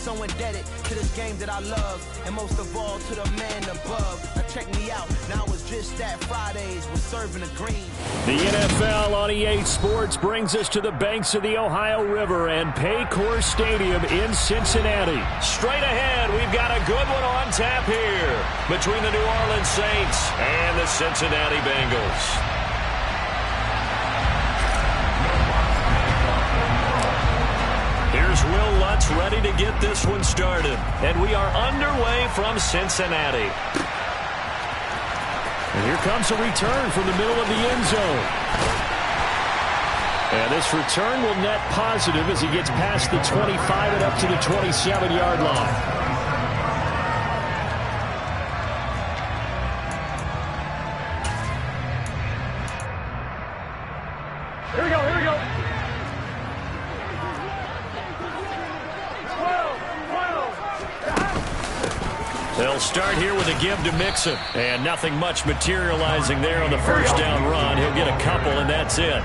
so indebted to this game that I love, and most of all to the man above. Now check me out, now it's just that Fridays we're serving the green. The NFL on EA Sports brings us to the banks of the Ohio River and Paycor Stadium in Cincinnati. Straight ahead, we've got a good one on tap here between the New Orleans Saints and the Cincinnati Bengals. Here's Will Lutz ready to get this one started. And we are underway from Cincinnati. And here comes a return from the middle of the end zone. And this return will net positive as he gets past the 25 and up to the 27-yard line. Here we go, here we go. They'll start here with a give to Mixon. And nothing much materializing there on the first down run. He'll get a couple, and that's it.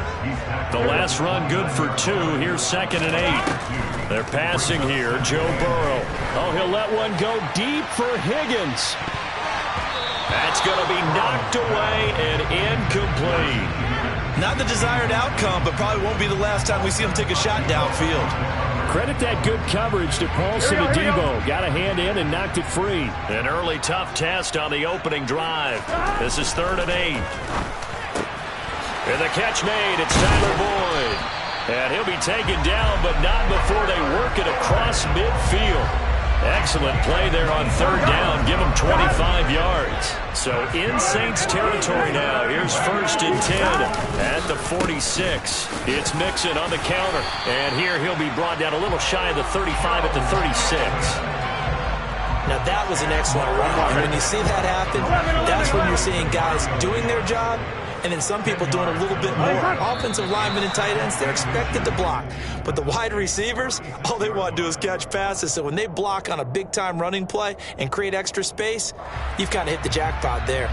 The last run good for 2. Here's 2nd and 8. They're passing here. Joe Burrow. Oh, he'll let one go deep for Higgins. That's going to be knocked away and incomplete. Not the desired outcome, but probably won't be the last time we see him take a shot downfield. Credit that good coverage to Paulson Adebo. Got a hand in and knocked it free. An early tough test on the opening drive. This is 3rd and 8. And the catch made. It's Tyler Boyd. And he'll be taken down, but not before they work it across midfield. Excellent play there on 3rd down. Give him 25 yards. So in Saints territory now. Here's 1st and 10 at the 46. It's Mixon on the counter. And here he'll be brought down a little shy of the 35 at the 36. Now that was an excellent run. And when you see that happen, that's when you're seeing guys doing their job and then some people doing a little bit more. Offensive linemen and tight ends, they're expected to block. But the wide receivers, all they want to do is catch passes. So when they block on a big-time running play and create extra space, you've kind of hit the jackpot there.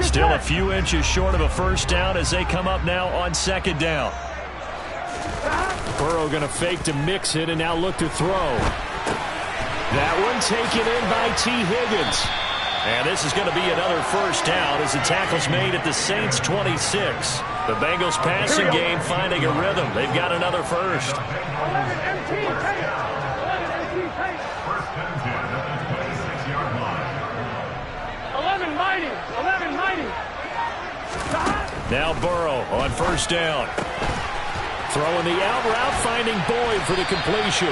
Still a few inches short of a first down as they come up now on 2nd down. Burrow going to fake to Mixon and now look to throw. That one taken in by T. Higgins. And this is going to be another first down as the tackle's made at the Saints' 26. The Bengals passing game finding a rhythm. They've got another first. 11 mighty. Now Burrow on first down. Throwing the out route, finding Boyd for the completion.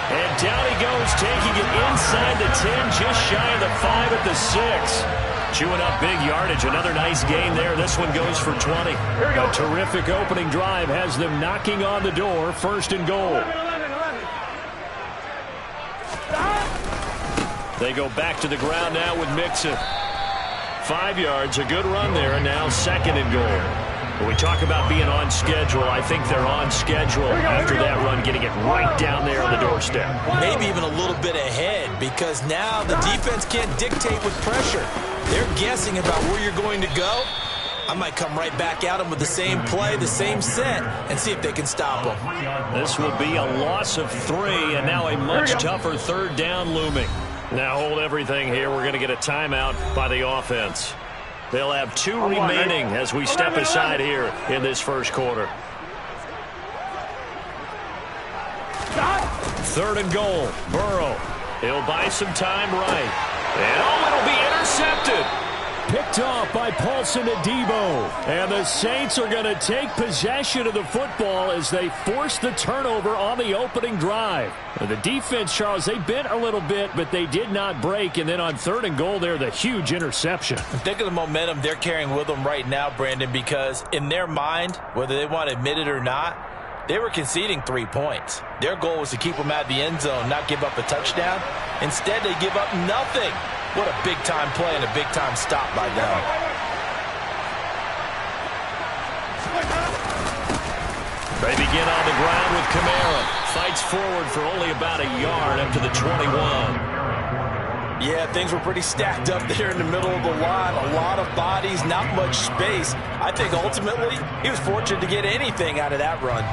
And down he goes, taking it inside the 10, just shy of the 5 at the 6. Chewing up big yardage. Another nice gain there. This one goes for 20. A terrific opening drive has them knocking on the door. 1st and goal. They go back to the ground now with Mixon. 5 yards, a good run there, and now 2nd and goal. When we talk about being on schedule, I think they're on schedule after that run, getting it right down there on the doorstep. Maybe even a little bit ahead, because now the defense can't dictate with pressure. They're guessing about where you're going to go. I might come right back at them with the same play, the same set, and see if they can stop them. This will be a loss of 3, and now a much tougher 3rd down looming. Now hold everything here. We're going to get a timeout by the offense. They'll have 2 remaining as we step aside here in this first quarter. 3rd and goal. Burrow. He'll buy some time right. And it'll be intercepted. Picked off by Paulson Adebo. And the Saints are going to take possession of the football as they force the turnover on the opening drive. The defense, Charles, they bent a little bit, but they did not break. And then on 3rd and goal there, the huge interception. Think of the momentum they're carrying with them right now, Brandon, because in their mind, whether they want to admit it or not, they were conceding 3 points. Their goal was to keep them out of the end zone, not give up a touchdown. Instead, they give up nothing. What a big-time play and a big-time stop by them. They begin on the ground with Kamara. Fights forward for only about a yard up to the 21. Yeah, things were pretty stacked up there in the middle of the line. A lot of bodies, not much space. I think ultimately he was fortunate to get anything out of that run.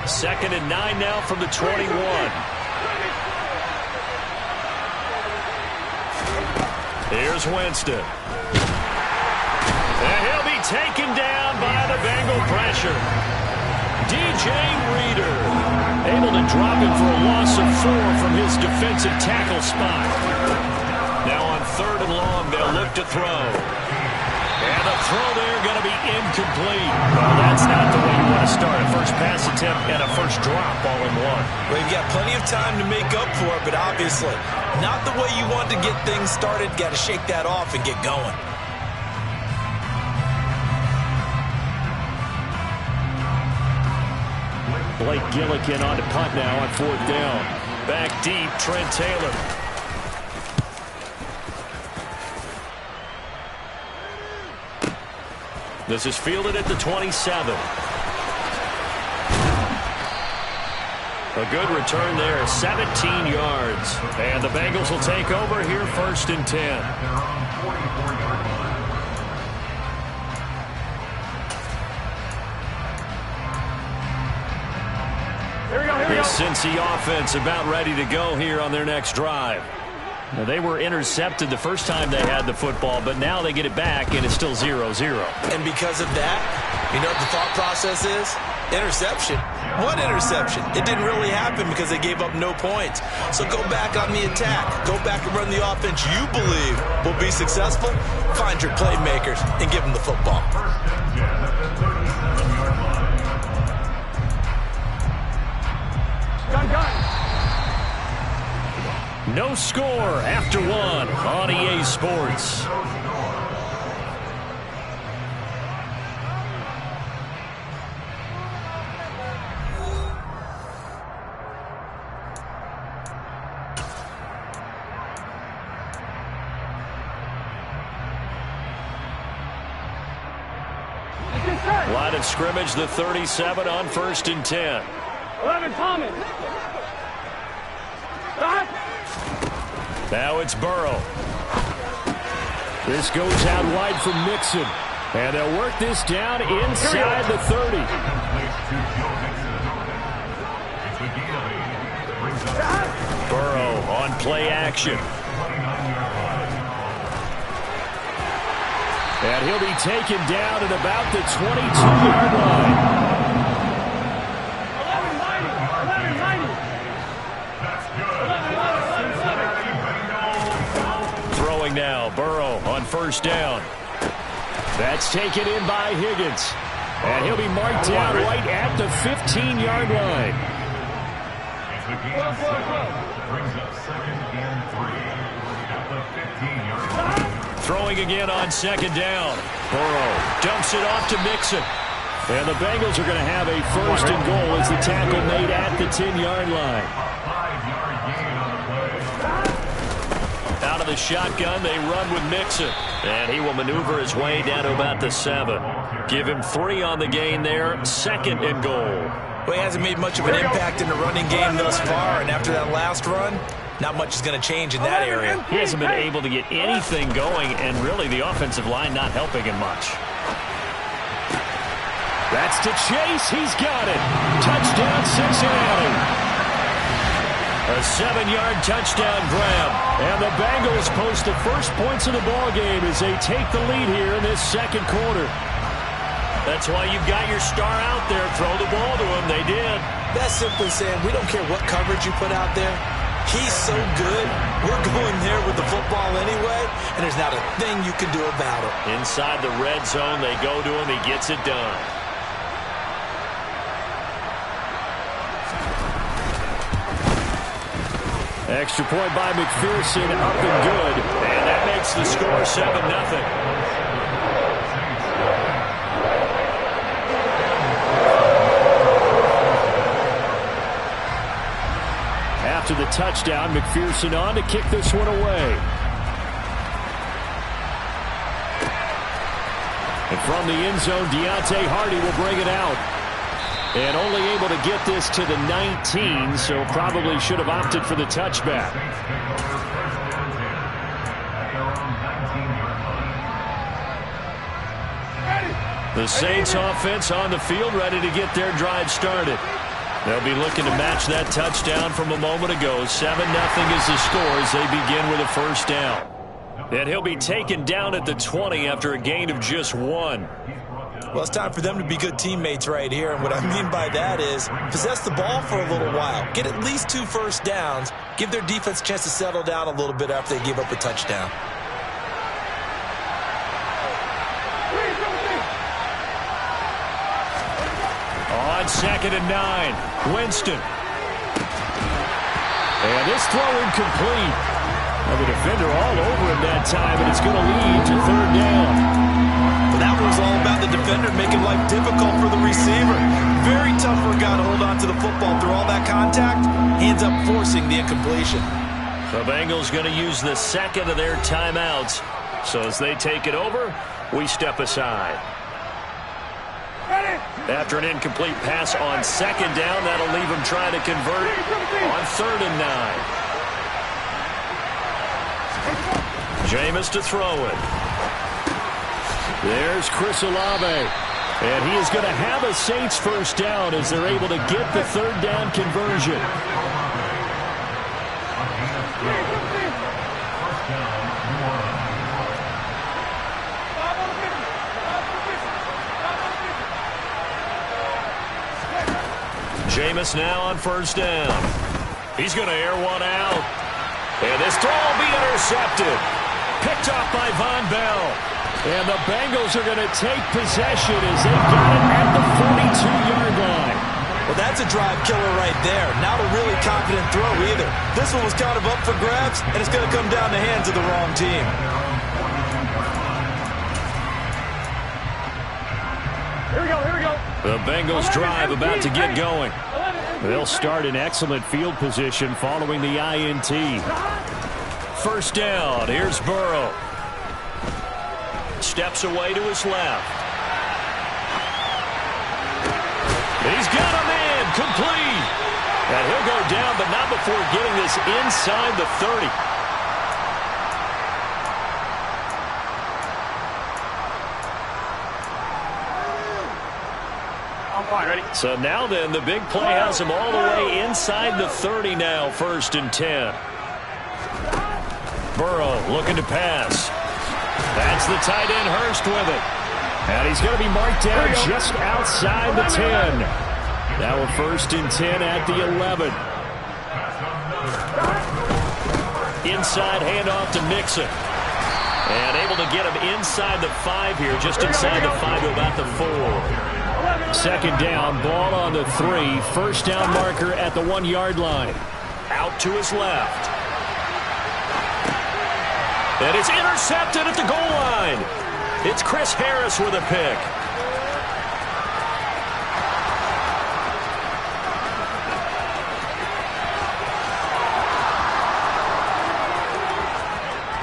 2nd and 9 now from the 21. Here's Winston. And he'll be taken down by the Bengal pressure. DJ Reader able to drop him for a loss of 4 from his defensive tackle spot. Now on 3rd and long, they'll look to throw. And the throw there going to be incomplete. Well, that's not the way you want to start a first pass attempt and a first drop all in one. Well, you've got plenty of time to make up for it, but obviously not the way you want to get things started. Got to shake that off and get going. Blake Gillikin on to punt now on 4th down. Back deep, Trent Taylor. This is fielded at the 27. A good return there, 17 yards. And the Bengals will take over here 1st and 10. This Cincy offense about ready to go here on their next drive. Now, they were intercepted the first time they had the football, but now they get it back, and it's still 0-0. And because of that, you know what the thought process is? Interception. What interception? It didn't really happen because they gave up no points. So go back on the attack. Go back and run the offense you believe will be successful. Find your playmakers and give them the football. No score after 1 on EA Sports. Line of scrimmage, the 37 on 1st and 10. 11, Thomas. Now it's Burrow. This goes out wide from Mixon. And they'll work this down inside the 30. Burrow on play action. And he'll be taken down at about the 22-yard line. Now Burrow on 1st down. That's taken in by Higgins. And he'll be marked down right at the 15-yard line. Throwing again on 2nd down. Burrow dumps it off to Mixon. And the Bengals are going to have a 1st and goal as the tackle made at the 10-yard line. Out of the shotgun, they run with Mixon. And he will maneuver his way down to about the 7. Give him 3 on the gain there. 2nd and goal. Well, he hasn't made much of an impact in the running game thus far. And after that last run, not much is going to change in that area. He hasn't been able to get anything going. And really, the offensive line not helping him much. That's to Chase. He's got it. Touchdown, Cincinnati. A 7-yard touchdown grab. And the Bengals post the first points of the ballgame as they take the lead here in this 2nd quarter. That's why you've got your star out there. Throw the ball to him. They did. That's simply saying we don't care what coverage you put out there. He's so good. We're going there with the football anyway, and there's not a thing you can do about it. Inside the red zone, they go to him. He gets it done. Extra point by McPherson, up and good. And that makes the score 7-0. After the touchdown, McPherson on to kick this one away. And from the end zone, Deontay Hardy will bring it out. And only able to get this to the 19, so probably should have opted for the touchback. The Saints offense on the field, ready to get their drive started. They'll be looking to match that touchdown from a moment ago. 7-0 is the score as they begin with a first down. And he'll be taken down at the 20 after a gain of just 1. Well, it's time for them to be good teammates right here. And what I mean by that is possess the ball for a little while. Get at least 2 first downs. Give their defense a chance to settle down a little bit after they give up a touchdown. On 2nd and 9, Winston. And this throw incomplete. Well, the defender all over him that time, and it's going to lead to 3rd down. Well, that was all about the defender making life difficult for the receiver. Very tough for a guy to hold on to the football through all that contact. He ends up forcing the incompletion. The Bengals going to use the 2nd of their timeouts. So as they take it over, we step aside. After an incomplete pass on 2nd down, that'll leave him trying to convert on 3rd and 9. Jameis to throw it. There's Chris Olave. And he is going to have a Saints first down as they're able to get the 3rd down conversion. Jameis now on first down. He's going to air one out. And this throw will be intercepted. Picked off by Von Bell. And the Bengals are going to take possession as they've got it at the 42-yard line. Well, that's a drive killer right there. Not a really confident throw either. This one was kind of up for grabs, and it's going to come down the hands of the wrong team. Here we go, here we go. The Bengals drive about to get going. They'll start in excellent field position following the INT. First down, here's Burrow. Steps away to his left. He's got a man, complete. And he'll go down, but not before getting this inside the 30. Ready? So now then, the big play has him all the way inside the 30 now, 1st and 10. Burrow looking to pass. That's the tight end Hurst with it. And he's going to be marked down just outside the 10. Now a 1st and 10 at the 11. Inside handoff to Mixon. And able to get him inside the 5 here, just inside the 5 to about the 4. 2nd down, ball on the 3. First down marker at the 1-yard line. Out to his left. And it's intercepted at the goal line. It's Chris Harris with a pick.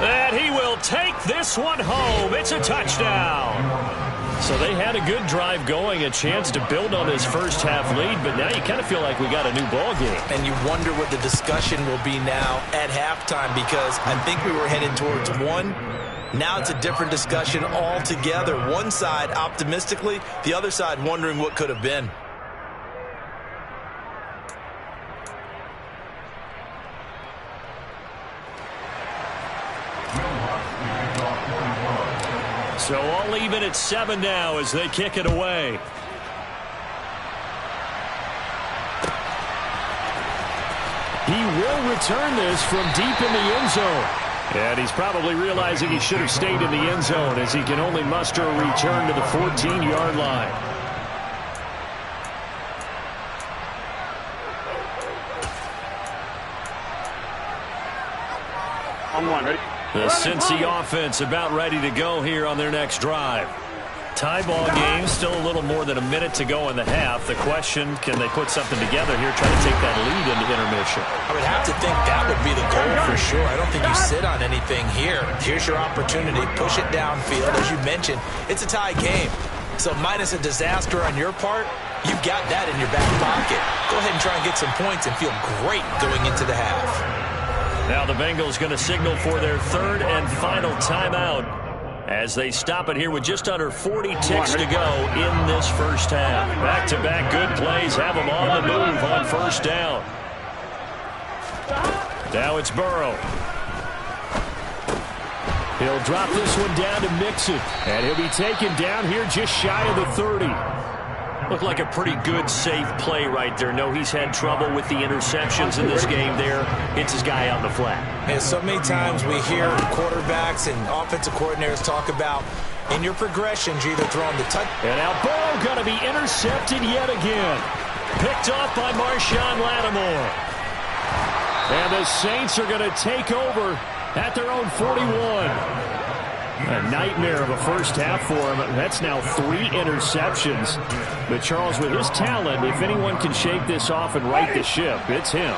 And he will take this one home. It's a touchdown. So they had a good drive going, a chance to build on his first half lead, but now you kind of feel like we got a new ball game. And you wonder what the discussion will be now at halftime, because I think we were headed towards 1. Now it's a different discussion altogether. One side optimistically, the other side wondering what could have been. So all even at 7 now as they kick it away. He will return this from deep in the end zone. And he's probably realizing he should have stayed in the end zone as he can only muster a return to the 14-yard line. On 1, ready? The Cincy offense about ready to go here on their next drive. Tie ball game, still a little more than a minute to go in the half. The question, can they put something together here, try to take that lead into intermission? I would have to think that would be the goal for sure. I don't think you sit on anything here. Here's your opportunity. Push it downfield. As you mentioned, it's a tie game. So minus a disaster on your part, you've got that in your back pocket. Go ahead and try and get some points and feel great going into the half. Now the Bengals going to signal for their 3rd and final timeout. as they stop it here with just under 40 ticks to go in this first half. Back-to-back good plays have them on the move on first down. Now it's Burrow. He'll drop this one down to Mixon, and he'll be taken down here just shy of the 30. Looked like a pretty good, safe play right there. No, he's had trouble with the interceptions in this game there. Hits his guy out in the flat. And so many times we hear quarterbacks and offensive coordinators talk about in your progressions, you're either throwing the touch. And now Burrow going to be intercepted yet again. Picked off by Marshawn Lattimore. And the Saints are going to take over at their own 41. A nightmare of a first half for him. That's now 3 interceptions. But Charles, with his talent, if anyone can shake this off and right the ship, it's him.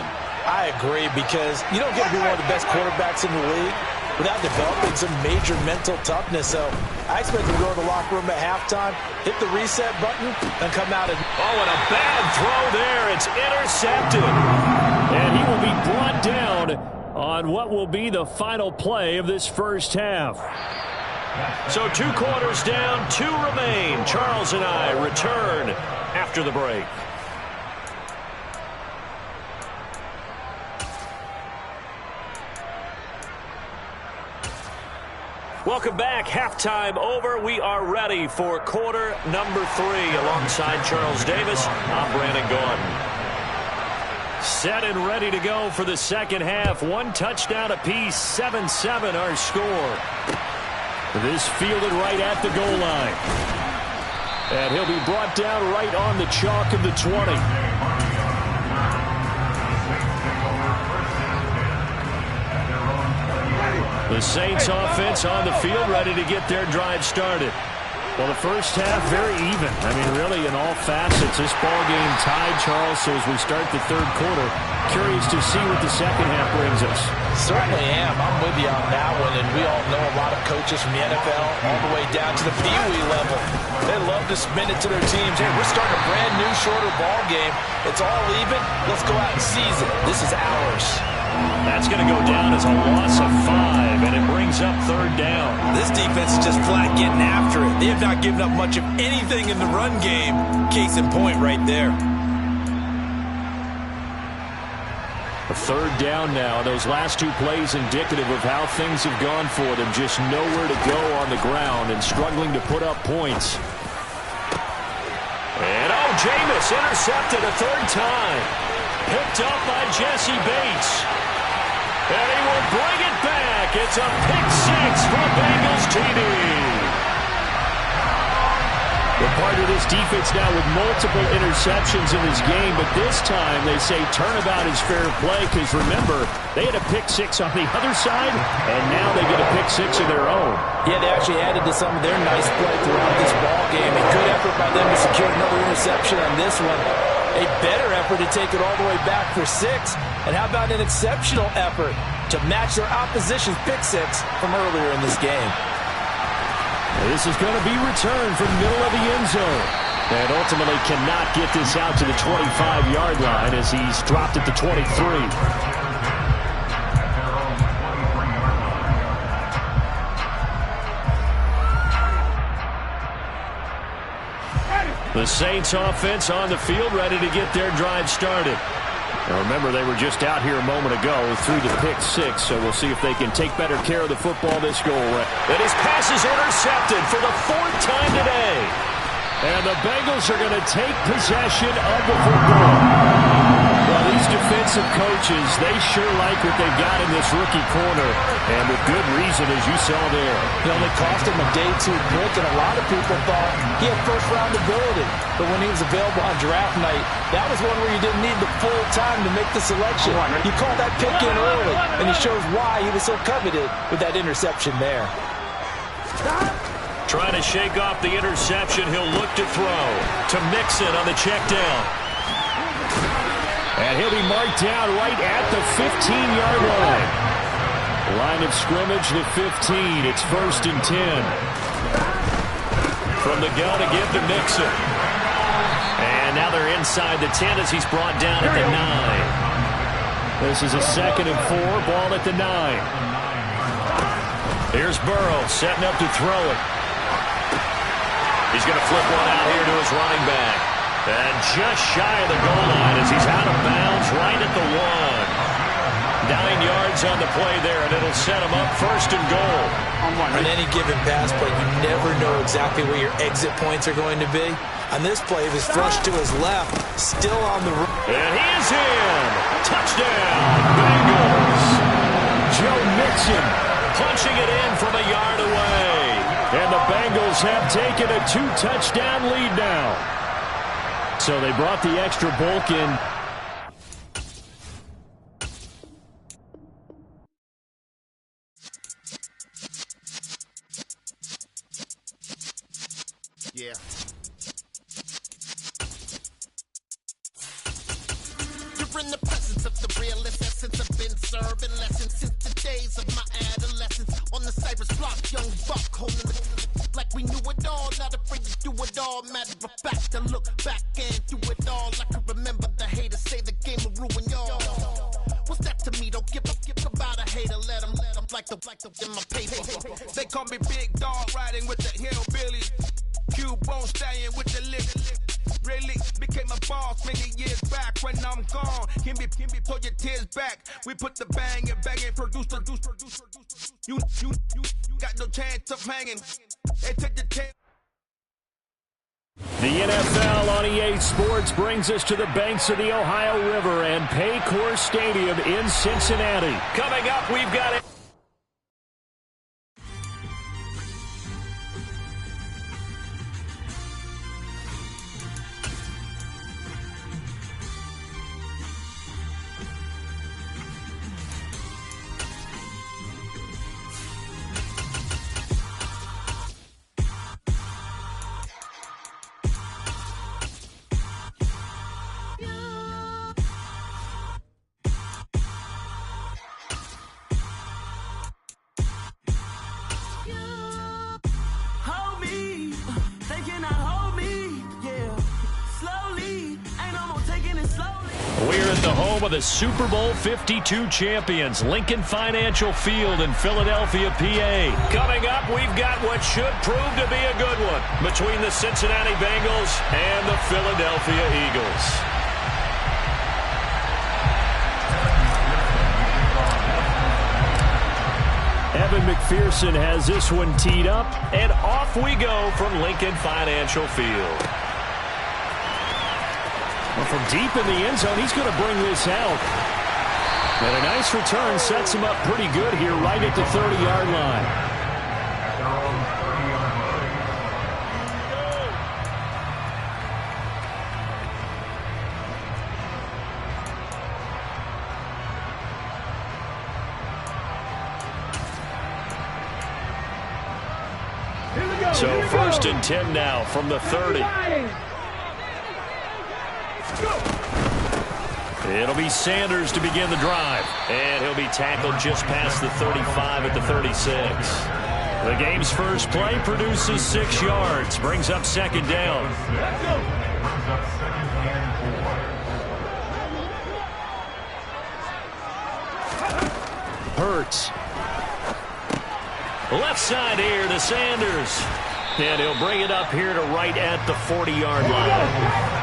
I agree, because you don't get to be one of the best quarterbacks in the league without developing some major mental toughness. So I expect him to go to the locker room at halftime, hit the reset button, and come out and... Oh, and a bad throw there. It's intercepted. And he will be brought down on what will be the final play of this first half. So 2 quarters down, 2 remain. Charles and I return after the break. Welcome back. Halftime over. We are ready for quarter number 3. Alongside Charles Davis, I'm Brandon Gordon. Set and ready to go for the second half. 1 touchdown apiece, 7-7 our score. This fielded right at the goal line. And he'll be brought down right on the chalk of the 20. The Saints offense on the field, ready to get their drive started. Well, the first half, very even. I mean, really, in all facets, this ball game tied, Charles. So as we start the third quarter, curious to see what the second half brings us. Certainly am. I'm with you on that one. And we all know a lot of coaches from the NFL all the way down to the Pee Wee level. They love to spin it to their teams. Hey, we're starting a brand new, shorter ball game. It's all even. Let's go out and seize it. This is ours. That's going to go down as a loss of 5, and it brings up third down. This defense is just flat getting after it. They have not given up much of anything in the run game. Case in point right there. A third down now. Those last 2 plays indicative of how things have gone for them. Just nowhere to go on the ground and struggling to put up points. And Jameis intercepted a third time. Picked up by Jesse Bates. And he will bring it back. It's a pick-6 for Bengals TD. The part of this defense now with multiple interceptions in this game, but this time they say turnabout is fair play, because remember, they had a pick-6 on the other side, and now they get a pick-6 of their own. Yeah, they actually added to some of their nice play throughout this ball game. A good effort by them to secure another interception on this one. A better effort to take it all the way back for 6. And how about an exceptional effort to match their opposition's pick-6 from earlier in this game? This is going to be returned from the middle of the end zone. And ultimately cannot get this out to the 25-yard line as he's dropped at the 23. The Saints offense on the field, ready to get their drive started. Now remember, they were just out here a moment ago through the pick-6, so we'll see if they can take better care of the football this go-around. And his pass is intercepted for the 4th time today. And the Bengals are going to take possession of the football. Well, these defensive coaches, they sure like what they've got in this rookie corner, and with good reason, as you saw there. It only cost him a day 2 pick, and a lot of people thought he had first-round ability. But when he was available on draft night, that was one where you didn't need the full time to make the selection. You called that pick in early, and he shows why he was so coveted with that interception there. Trying to shake off the interception, he'll look to throw to Mixon on the check down. And he'll be marked down right at the 15-yard line. Line of scrimmage, the 15. It's 1st and 10. From the gun again to Mixon. And now they're inside the 10 as he's brought down at the 9. This is a 2nd and 4, ball at the 9. Here's Burrow setting up to throw it. He's going to flip one out here to his running back. And just shy of the goal line as he's out of bounds right at the 1. 9 yards on the play there, and it'll set him up first and goal. On any given pass play, you never know exactly where your exit points are going to be. On this play, he was flushed to his left, still on the run. And he is in. Touchdown, Bengals. Joe Mixon punching it in from a yard away. And the Bengals have taken a 2-touchdown lead now. So they brought the extra bulk in. Yeah. You're in the presence of the realest essence. I've been serving lessons since the days of my adolescence. On the Cypress block, young buck holding the like we knew it all, not afraid to do it all. Matter of fact, to look back and do it all. I can remember the haters say the game will ruin y'all. What's that to me? Don't give about a hater. Let them like the in my paper. They call me Big Dog, riding with the hillbillies. Cubone staying with the lip. Really became a boss many years back. When I'm gone, can be pull your tears back. We put the bang and produce. You got no chance of hanging. They take the chance. The NFL on EA Sports brings us to the banks of the Ohio River and Paycor Stadium in Cincinnati. Coming up, we've got it. We're at the home of the Super Bowl 52 champions, Lincoln Financial Field in Philadelphia, PA. Coming up, we've got what should prove to be a good one between the Cincinnati Bengals and the Philadelphia Eagles. Evan McPherson has this one teed up, and off we go from Lincoln Financial Field. Well, from deep in the end zone, he's going to bring this out. And a nice return sets him up pretty good here right at the 30-yard line. So first and 10 now from the 30. It'll be Sanders to begin the drive. And he'll be tackled just past the 35 at the 36. The game's first play produces 6 yards. Brings up second down. Hurts. Left side here to Sanders. And he'll bring it up here to right at the 40-yard line.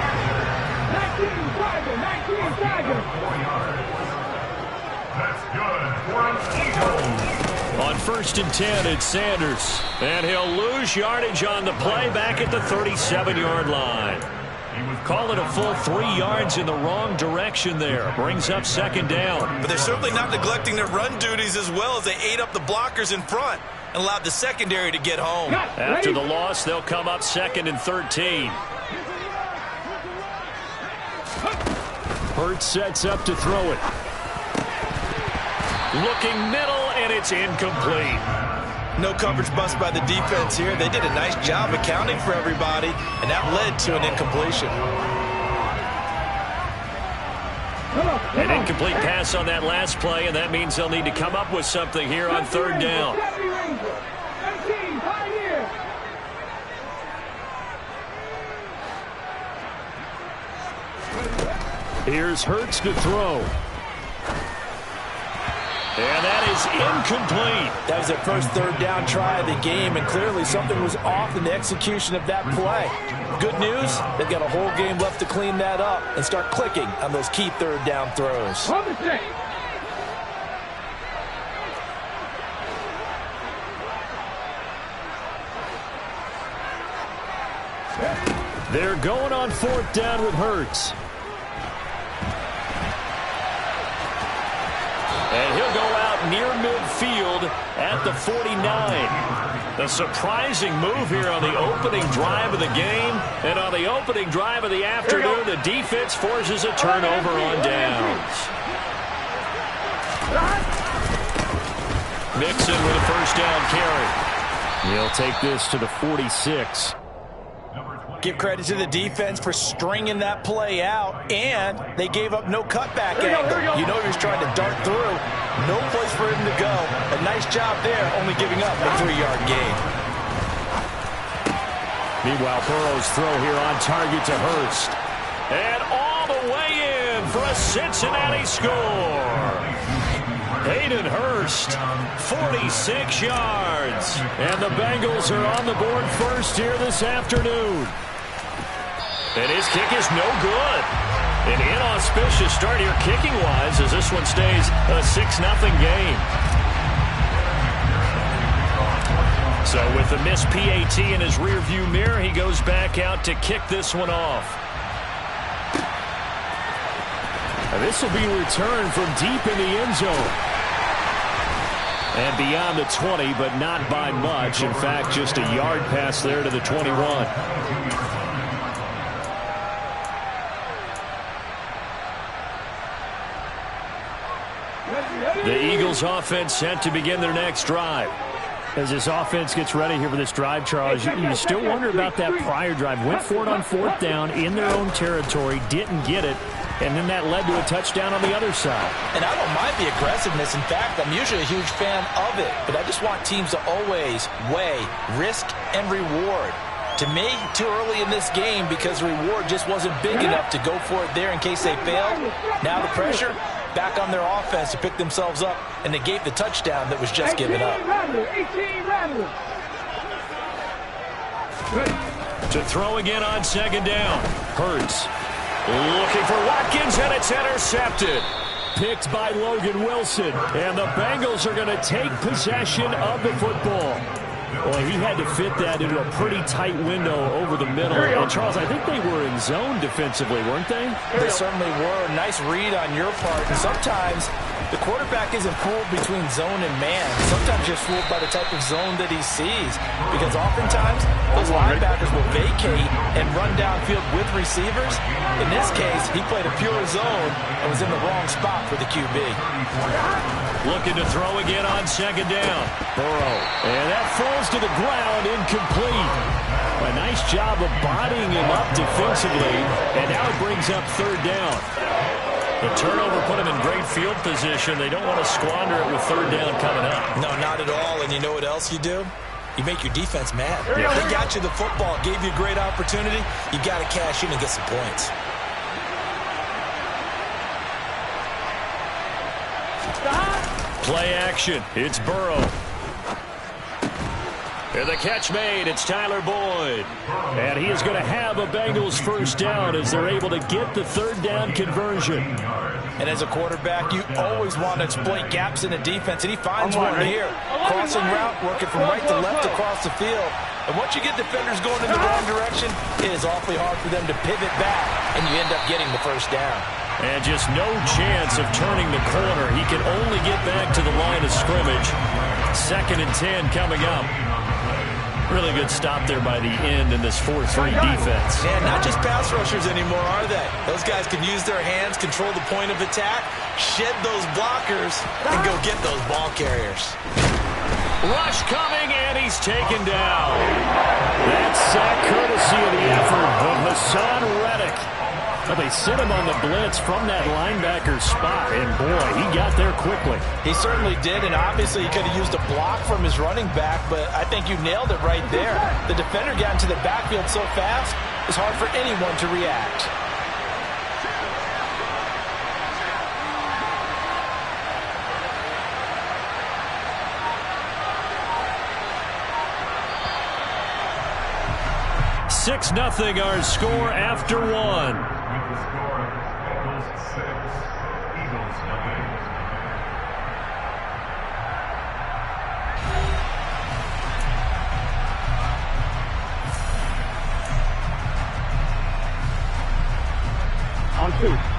On first and 10, it's Sanders. And he'll lose yardage on the play back at the 37-yard line. Call it a full 3 yards in the wrong direction there. Brings up second down. But they're certainly not neglecting their run duties as well as they ate up the blockers in front and allowed the secondary to get home. After the loss, they'll come up second and 13. Hurts sets up to throw it. Looking middle, and it's incomplete. No coverage bust by the defense here. They did a nice job accounting for everybody, and that led to an incompletion. An incomplete pass on that last play, and that means they'll need to come up with something here on third down. Here's Hurts to throw. And that is incomplete. That was their first third down try of the game, and clearly something was off in the execution of that play. Good news, they've got a whole game left to clean that up and start clicking on those key third down throws. They're going on fourth down with Hurts. And he'll go out near midfield at the 49. A surprising move here on the opening drive of the game. And on the opening drive of the afternoon, the defense forces a turnover on downs. Mixon with a first down carry. He'll take this to the 46. Give credit to the defense for stringing that play out, and they gave up no cutback angle. You know he was trying to dart through. No place for him to go. A nice job there, only giving up a 3-yard gain. Meanwhile, Burrow's throw here on target to Hurst. And all the way in for a Cincinnati score. Hayden Hurst, 46 yards. And the Bengals are on the board first here this afternoon. And his kick is no good. An inauspicious start here kicking-wise as this one stays a 6-0 game. So with the missed PAT in his rearview mirror, he goes back out to kick this one off. And this will be returned from deep in the end zone. And beyond the 20, but not by much. In fact, just a yard pass there to the 21. The Eagles offense set to begin their next drive. As this offense gets ready here for this drive, Charles, you still wonder about that prior drive. Went for it on fourth down in their own territory, didn't get it, and then that led to a touchdown on the other side. And I don't mind the aggressiveness. In fact, I'm usually a huge fan of it, but I just want teams to always weigh risk and reward. To me, too early in this game because reward just wasn't big enough to go for it there in case they failed. Now the pressure back on their offense to pick themselves up and negate the touchdown that was just given up. To throw again on second down. Hurts looking for Watkins, and it's intercepted. Picked by Logan Wilson. And the Bengals are going to take possession of the football. Well, he had to fit that into a pretty tight window over the middle. And, Charles, I think they were in zone defensively, weren't they? They certainly were. Nice read on your part. And sometimes the quarterback isn't fooled between zone and man. Sometimes just fooled by the type of zone that he sees. Because oftentimes those linebackers will vacate and run downfield with receivers. In this case, he played a pure zone and was in the wrong spot for the QB. Looking to throw again on second down. Burrow. And that falls to the ground, incomplete. A nice job of bodying him up defensively. And now it brings up third down. The turnover put him in great field position. They don't want to squander it with third down coming up. No, not at all. And you know what else you do? You make your defense mad. Yeah. They got you the football, gave you a great opportunity. You got to cash in and get some points. Play action. It's Burrow. And the catch made. It's Tyler Boyd. And he is going to have a Bengals first down as they're able to get the third down conversion. And as a quarterback, you always want to exploit gaps in the defense, and he finds one here. Crossing route, working from right to left across the field. And once you get defenders going in the wrong direction, it is awfully hard for them to pivot back, and you end up getting the first down. And just no chance of turning the corner. He can only get back to the line of scrimmage. 2nd and 10 coming up. Really good stop there by the end in this 4-3 defense. Yeah, not just pass rushers anymore, are they? Those guys can use their hands, control the point of attack, shed those blockers, and go get those ball carriers. Rush coming, and he's taken down. That's sack courtesy of the effort of Hassan Reddick. But they sit him on the blitz from that linebacker spot, and boy, he got there quickly. He certainly did, and obviously he could have used a block from his running back, but I think you nailed it right there. The defender got into the backfield so fast, it's hard for anyone to react. 6-0 our score after one. On 2.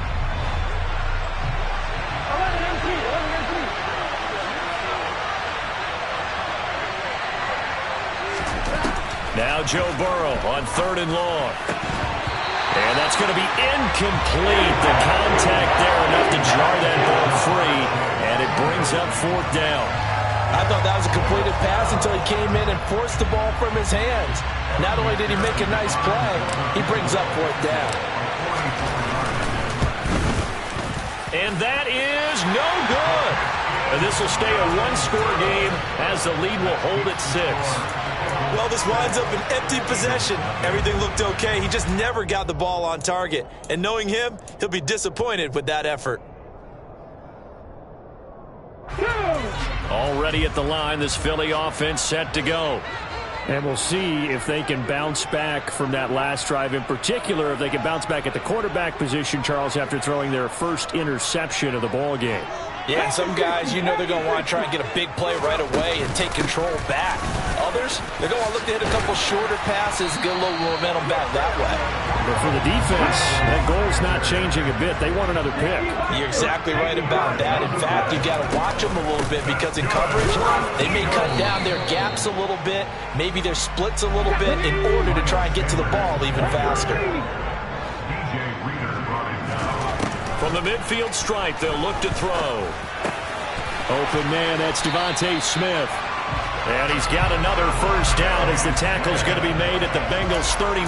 Now Joe Burrow on 3rd and long. And that's going to be incomplete. The contact there enough to jar that ball free, and it brings up 4th down. I thought that was a completed pass until he came in and forced the ball from his hands. Not only did he make a nice play, he brings up 4th down. And that is no good. And this will stay a one-score game as the lead will hold at 6. Well, this winds up an empty possession. Everything looked okay. He just never got the ball on target. And knowing him, he'll be disappointed with that effort. Already at the line, this Philly offense set to go. And we'll see if they can bounce back from that last drive. In particular, if they can bounce back at the quarterback position, Charles, after throwing their first interception of the ball game. Yeah, and some guys, you know they're going to want to try and get a big play right away and take control back. Others, they're going to look to hit a couple shorter passes, get a little momentum back that way. But for the defense, that goal's not changing a bit. They want another pick. You're exactly right about that. In fact, you've got to watch them a little bit because in coverage, they may cut down their gaps a little bit, maybe their splits a little bit in order to try and get to the ball even faster. From the midfield stripe, they'll look to throw. Open man, that's Devontae Smith. And he's got another first down as the tackle's going to be made at the Bengals' 39.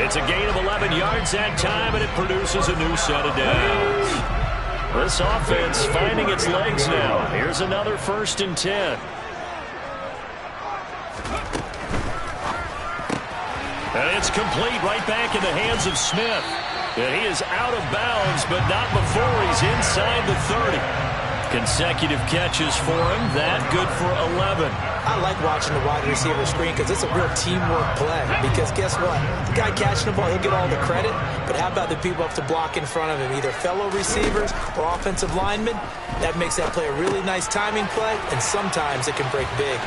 It's a gain of 11 yards that time, and it produces a new set of downs. This offense finding its legs now. Here's another 1st and 10. And it's complete right back in the hands of Smith. And he is out of bounds, but not before he's inside the 30. Consecutive catches for him. That good for 11. I like watching the wide receiver screen because it's a real teamwork play. Because guess what? The guy catching the ball, he'll get all the credit. But how about the people up to block in front of him? Either fellow receivers or offensive linemen. That makes that play a really nice timing play, and sometimes it can break big.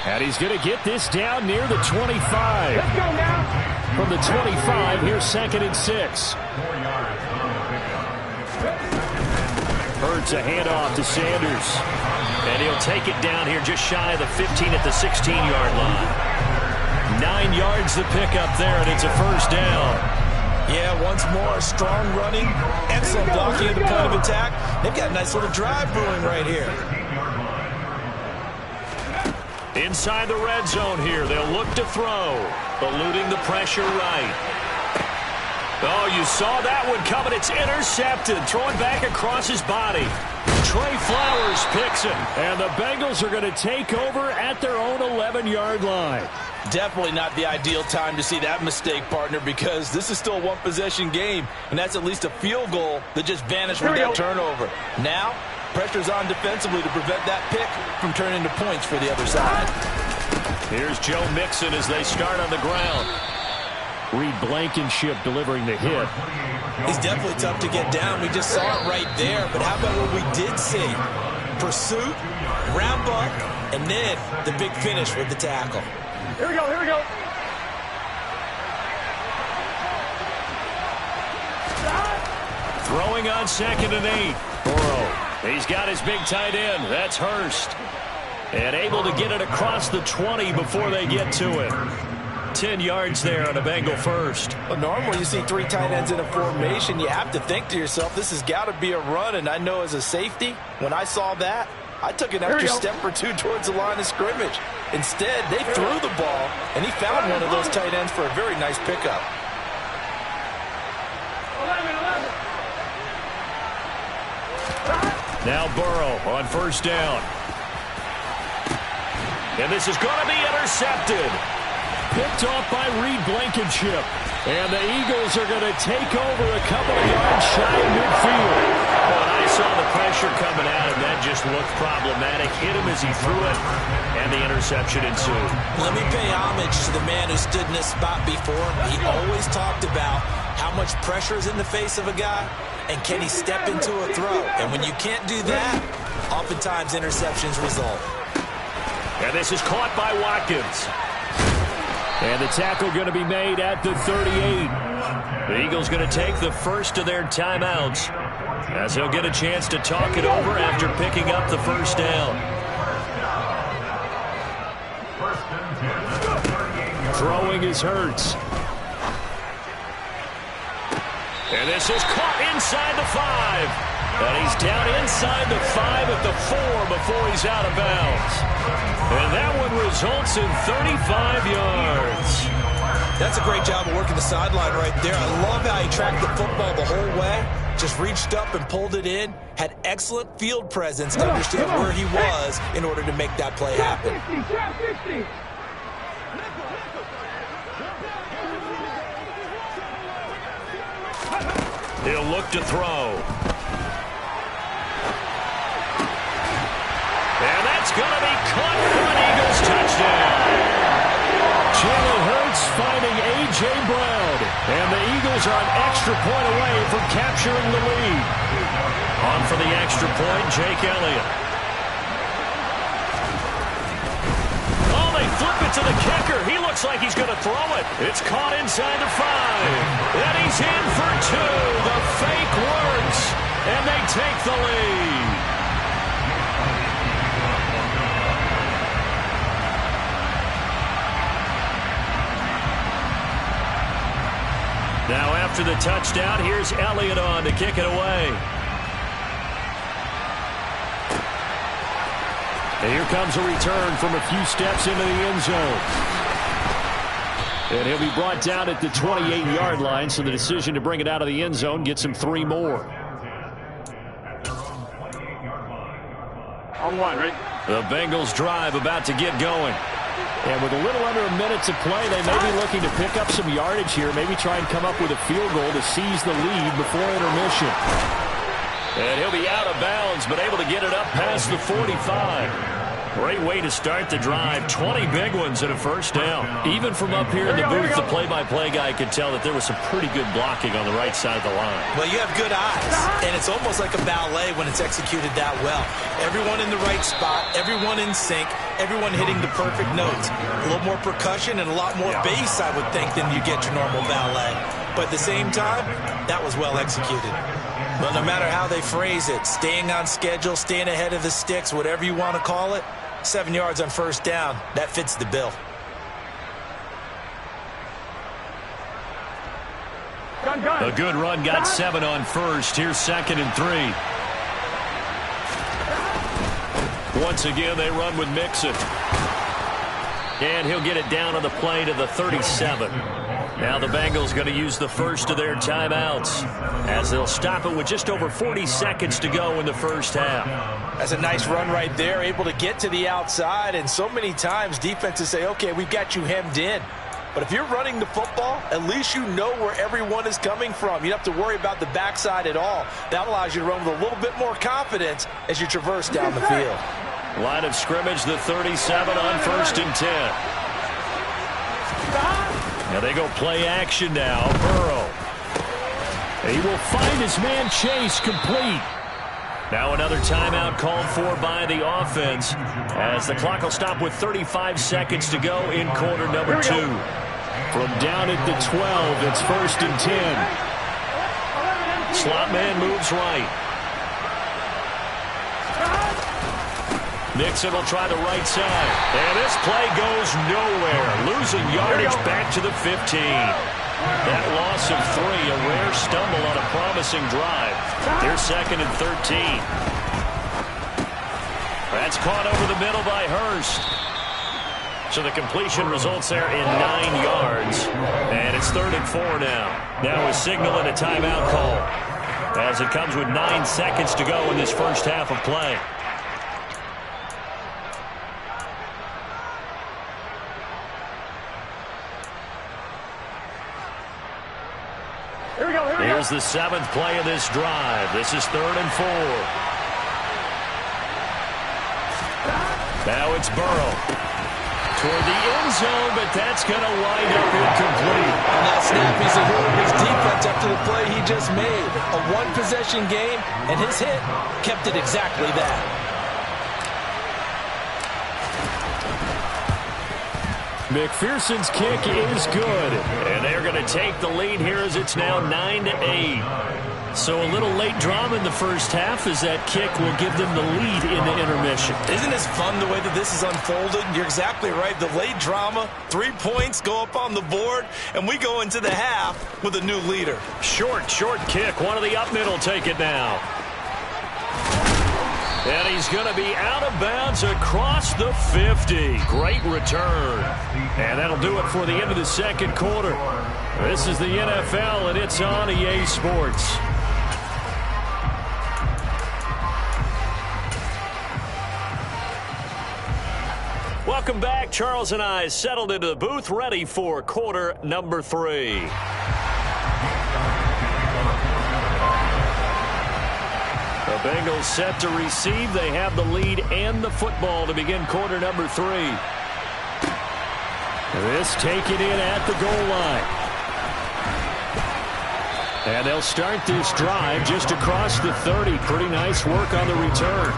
And he's going to get this down near the 25. Let's go now. From the 25, here's 2nd and 6. Hurts a handoff to Sanders. And he'll take it down here just shy of the 15 at the 16-yard line. 9 yards the pickup there, and it's a first down. Yeah, once more, strong running, excellent blocking at the point of attack. They've got a nice little drive brewing right here. Inside the red zone here, they'll look to throw. Eluding the pressure right. Oh, you saw that one coming. It's intercepted. Throwing back across his body. Trey Flowers picks it. And the Bengals are going to take over at their own 11-yard line. Definitely not the ideal time to see that mistake, partner, because this is still a one-possession game, and that's at least a field goal that just vanished with that turnover. Now, pressure's on defensively to prevent that pick from turning into points for the other side. Here's Joe Mixon as they start on the ground. Reed Blankenship delivering the hit. He's definitely tough to get down. We just saw it right there. But how about what we did see? Pursuit, wrap up, and then the big finish with the tackle. Here we go, here we go. Throwing on 2nd and 8. Burrow. He's got his big tight end. That's Hurst. And able to get it across the 20 before they get to it. 10 yards there on a Bengal first. Well, normally you see 3 tight ends in a formation. You have to think to yourself, this has got to be a run. And I know as a safety, when I saw that, I took an extra step or two towards the line of scrimmage. Instead, they threw the ball, and he found one of those tight ends for a very nice pickup. 11. Now Burrow on first down. And this is going to be intercepted. Picked off by Reed Blankenship. And the Eagles are going to take over a couple of yards shy of midfield. A nice saw the pressure coming at him. That just looked problematic. Hit him as he threw it, and the interception ensued. Let me pay homage to the man who stood in this spot before. He always talked about how much pressure is in the face of a guy, and can he step into a throw. And when you can't do that, oftentimes interceptions result. And this is caught by Watkins. And the tackle going to be made at the 38. The Eagles going to take the first of their timeouts, as he'll get a chance to talk it over after picking up the first down. Throwing is Hurts. And this is caught inside the 5. And he's down inside the 5 at the 4 before he's out of bounds. And that one results in 35 yards. That's a great job of working the sideline right there. I love how he tracked the football the whole way. Just reached up and pulled it in. Had excellent field presence to understand where he was in order to make that play happen. He'll look to throw. And that's going to be caught for an Eagles touchdown. Jalen Hurts finding A.J. Brown. And the Eagles are an extra point away from capturing the lead. On for the extra point, Jake Elliott. Oh, they flip it to the kicker. He looks like he's going to throw it. It's caught inside the 5. And he's in for 2. The fake works. And they take the lead. Now after the touchdown, here's Elliott on to kick it away. And here comes a return from a few steps into the end zone. And he'll be brought down at the 28-yard line, so the decision to bring it out of the end zone gets him 3 more. On 1, right? The Bengals drive about to get going. And with a little under a minute to play, they may be looking to pick up some yardage here, maybe try and come up with a field goal to seize the lead before intermission. And he'll be out of bounds, but able to get it up past the 45. Great way to start the drive. 20 big ones and a first down. Even from up here in the booth, the play-by-play guy could tell that there was some pretty good blocking on the right side of the line. Well, you have good eyes, and it's almost like a ballet when it's executed that well. Everyone in the right spot, everyone in sync, everyone hitting the perfect notes. A little more percussion and a lot more bass, I would think, than you get your normal ballet. But at the same time, that was well executed. But no matter how they phrase it, staying on schedule, staying ahead of the sticks, whatever you want to call it, 7 yards on first down, that fits the bill. A good run, got 7 on first. Here's 2nd and 3. Once again, they run with Mixon. And he'll get it down on the play to the 37. Now the Bengals going to use the first of their timeouts, as they'll stop it with just over 40 seconds to go in the first half. That's a nice run right there, able to get to the outside, and so many times defenses say, okay, we've got you hemmed in. But if you're running the football, at least you know where everyone is coming from. You don't have to worry about the backside at all. That allows you to run with a little bit more confidence as you traverse down the field. Line of scrimmage, the 37 on 1st and 10. Now they go play action now. Burrow. He will find his man Chase complete. Now another timeout called for by the offense, as the clock will stop with 35 seconds to go in quarter number 2. From down at the 12, it's 1st and 10. Slot man moves right. Mixon will try the right side. And this play goes nowhere. Losing yardage back to the 15. That loss of 3, a rare stumble on a promising drive. Here's 2nd and 13. That's caught over the middle by Hurst. So the completion results there in 9 yards. And it's 3rd and 4 now. Now a signal and a timeout call, as it comes with 9 seconds to go in this first half of play. Here's is the 7th play of this drive. This is 3rd and 4. Now it's Burrow. Toward the end zone, but that's going to wind up incomplete. On that snap, he's alerted his defense up to the play he just made. A one-possession game, and his hit kept it exactly that. McPherson's kick is good, and they're going to take the lead here as it's now 9-8. So a little late drama in the first half as that kick will give them the lead in the intermission. Isn't this fun the way that this is unfolded? You're exactly right. The late drama, 3 points go up on the board, and we go into the half with a new leader. Short kick. One of the up middle take it now. And he's going to be out of bounds across the 50. Great return. And that'll do it for the end of the second quarter. This is the NFL, and it's on EA Sports. Welcome back. Charles and I settled into the booth, ready for quarter number 3. The Bengals set to receive. They have the lead and the football to begin quarter number 3. This taken in at the goal line. And they'll start this drive just across the 30. Pretty nice work on the return.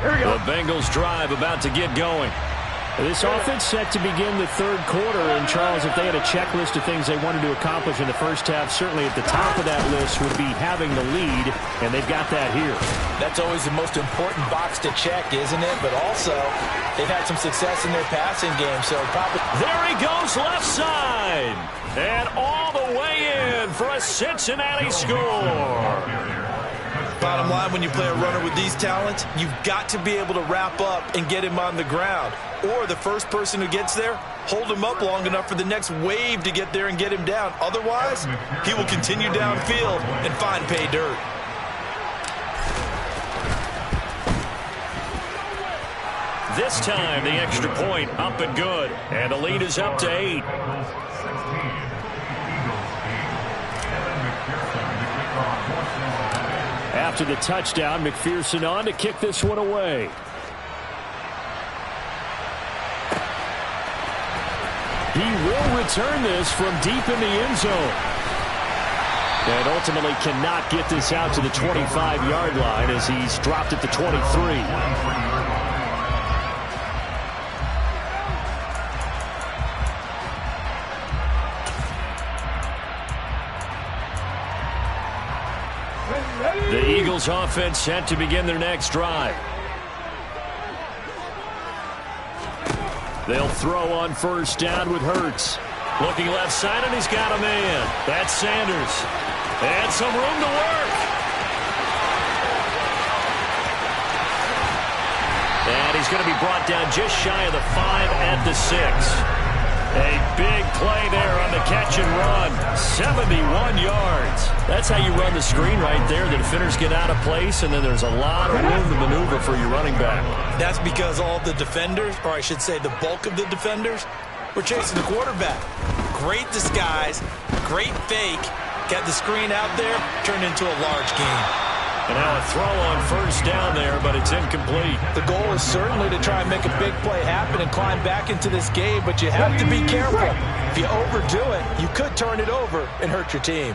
The Bengals drive about to get going. This offense set to begin the third quarter. And, Charles, if they had a checklist of things they wanted to accomplish in the first half, certainly at the top of that list would be having the lead, and they've got that here. That's always the most important box to check, isn't it? But also, they've had some success in their passing game, so probably... There he goes left side. And all the way in for a Cincinnati score. Bottom line, when you play a runner with these talents, you've got to be able to wrap up and get him on the ground. Or the first person who gets there, hold him up long enough for the next wave to get there and get him down. Otherwise, he will continue downfield and find pay dirt. This time, the extra point up and good. And the lead is up to 8. After the touchdown, McPherson on to kick this one away. He will return this from deep in the end zone. And ultimately cannot get this out to the 25-yard line as he's dropped at the 23. The Eagles offense set to begin their next drive. They'll throw on first down with Hurts. Looking left side, and he's got a man. That's Sanders. And some room to work. And he's going to be brought down just shy of the 5 at the 6. A big play there on the catch and run. 71 yards. That's how you run the screen right there. The defenders get out of place, and then there's a lot of room to maneuver for your running back. That's because all the defenders, or I should say the bulk of the defenders, were chasing the quarterback. Great disguise, great fake. Got the screen out there, turned into a large gain. And now a throw on first down there, but it's incomplete. The goal is certainly to try and make a big play happen and climb back into this game, but you have to be careful. If you overdo it, you could turn it over and hurt your team.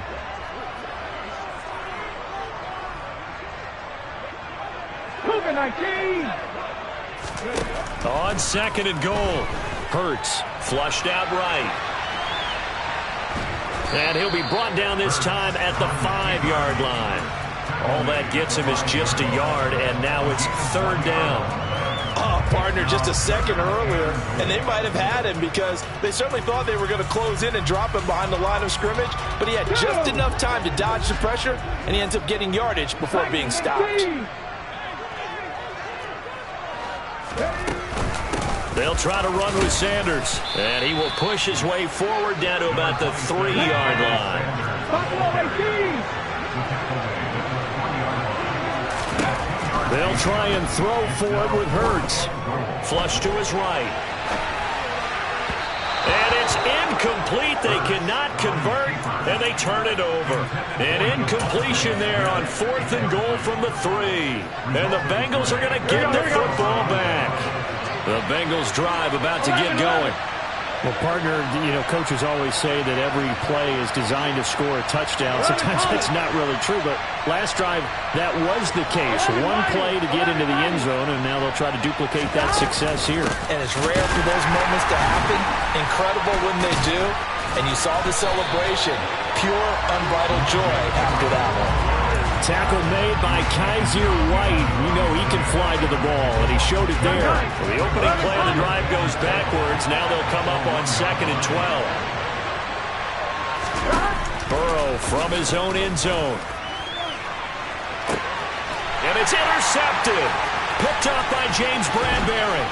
On second and goal, Hurts flushed out right. And he'll be brought down this time at the 5-yard line. All that gets him is just a yard, and now it's third down. Oh, partner, just a second earlier, and they might have had him because they certainly thought they were going to close in and drop him behind the line of scrimmage, but he had just enough time to dodge the pressure, and he ends up getting yardage before being stopped. They'll try to run with Sanders, and he will push his way forward down to about the 3-yard line. They'll try and throw for it with Hurts. Flush to his right. And it's incomplete. They cannot convert, and they turn it over. An incompletion there on 4th and goal from the 3. And the Bengals are going to get the football back. The Bengals drive about to get going. Well, partner, coaches always say that every play is designed to score a touchdown. Sometimes that's not really true, but last drive, that was the case. One play to get into the end zone, and now they'll try to duplicate that success here. And it's rare for those moments to happen. Incredible when they do. And you saw the celebration. Pure, unbridled joy after that one. Tackle made by Kaiser White. You know he can fly to the ball, and he showed it there. Well, the opening play of the drive goes backwards. Now they'll come up on 2nd and 12. Burrow from his own end zone. And it's intercepted. Picked up by James Bradbury.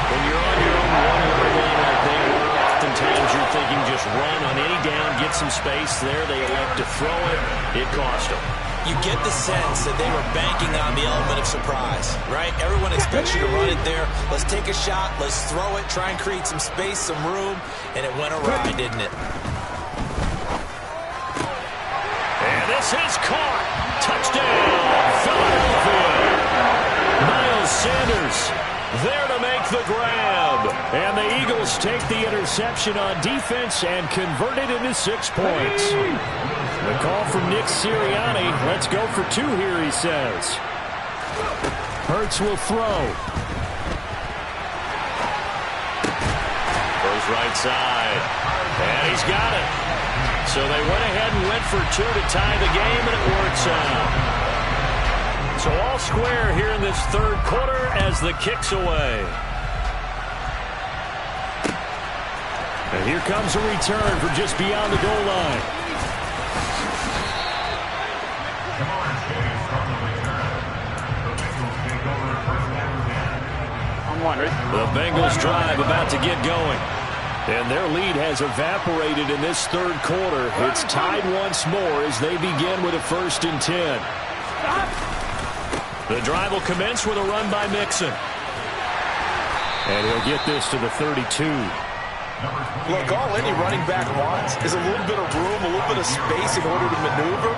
When you're on your own one-yard line like they were, oftentimes you're thinking just run on any down, get some space there. They elect to throw it. It cost them. You get the sense that they were banking on the element of surprise, right? Everyone expects you to run it there. Let's take a shot. Let's throw it. Try and create some space, some room. And it went awry, didn't it? And this is caught. Touchdown, Philadelphia. Miles Sanders there to make the grab. And the Eagles take the interception on defense and convert it into 6 points. The call from Nick Sirianni. Let's go for 2 here, he says. Hurts will throw. Goes right side. And he's got it. So they went ahead and went for 2 to tie the game, and it works out. So all square here in this 3rd quarter as the kick's away. And here comes a return from just beyond the goal line. The Bengals drive about to get going. And their lead has evaporated in this 3rd quarter. It's tied once more as they begin with a 1st and 10. The drive will commence with a run by Mixon. And he'll get this to the 32. Look, all any running back wants is a little bit of room, a little bit of space in order to maneuver.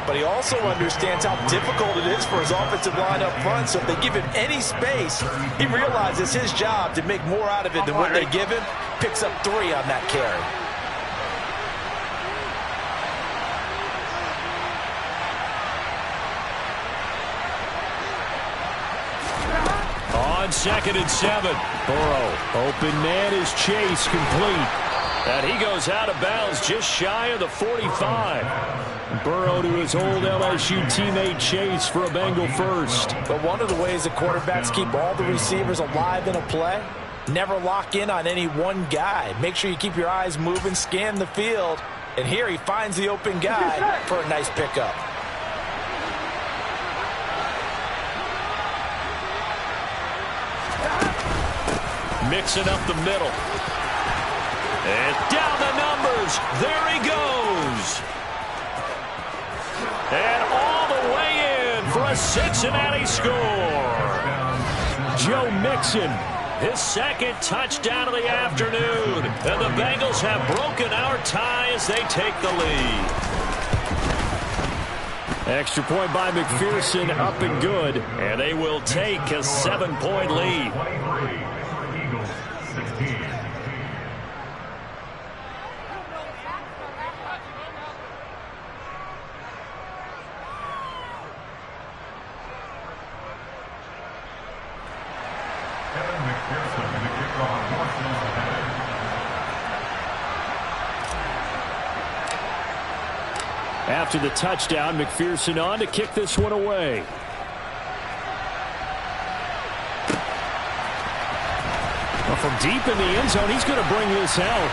But he also understands how difficult it is for his offensive line up front. So if they give him any space, he realizes his job to make more out of it than what they give him. Picks up 3 on that carry. On 2nd and 7. Burrow, open man is Chase, complete. And he goes out of bounds just shy of the 45. Burrow to his old LSU teammate Chase for a Bengal first. But one of the ways that quarterbacks keep all the receivers alive in a play, never lock in on any one guy. Make sure you keep your eyes moving, scan the field. And here he finds the open guy for a nice pickup. Mixing up the middle. And down the numbers. There he goes. And all the way in for a Cincinnati score. Joe Mixon. His 2nd touchdown of the afternoon. And the Bengals have broken our tie as they take the lead. Extra point by McPherson, up and good. And they will take a 7-point lead. After the touchdown, McPherson on to kick this one away. Well, from deep in the end zone, he's going to bring this out.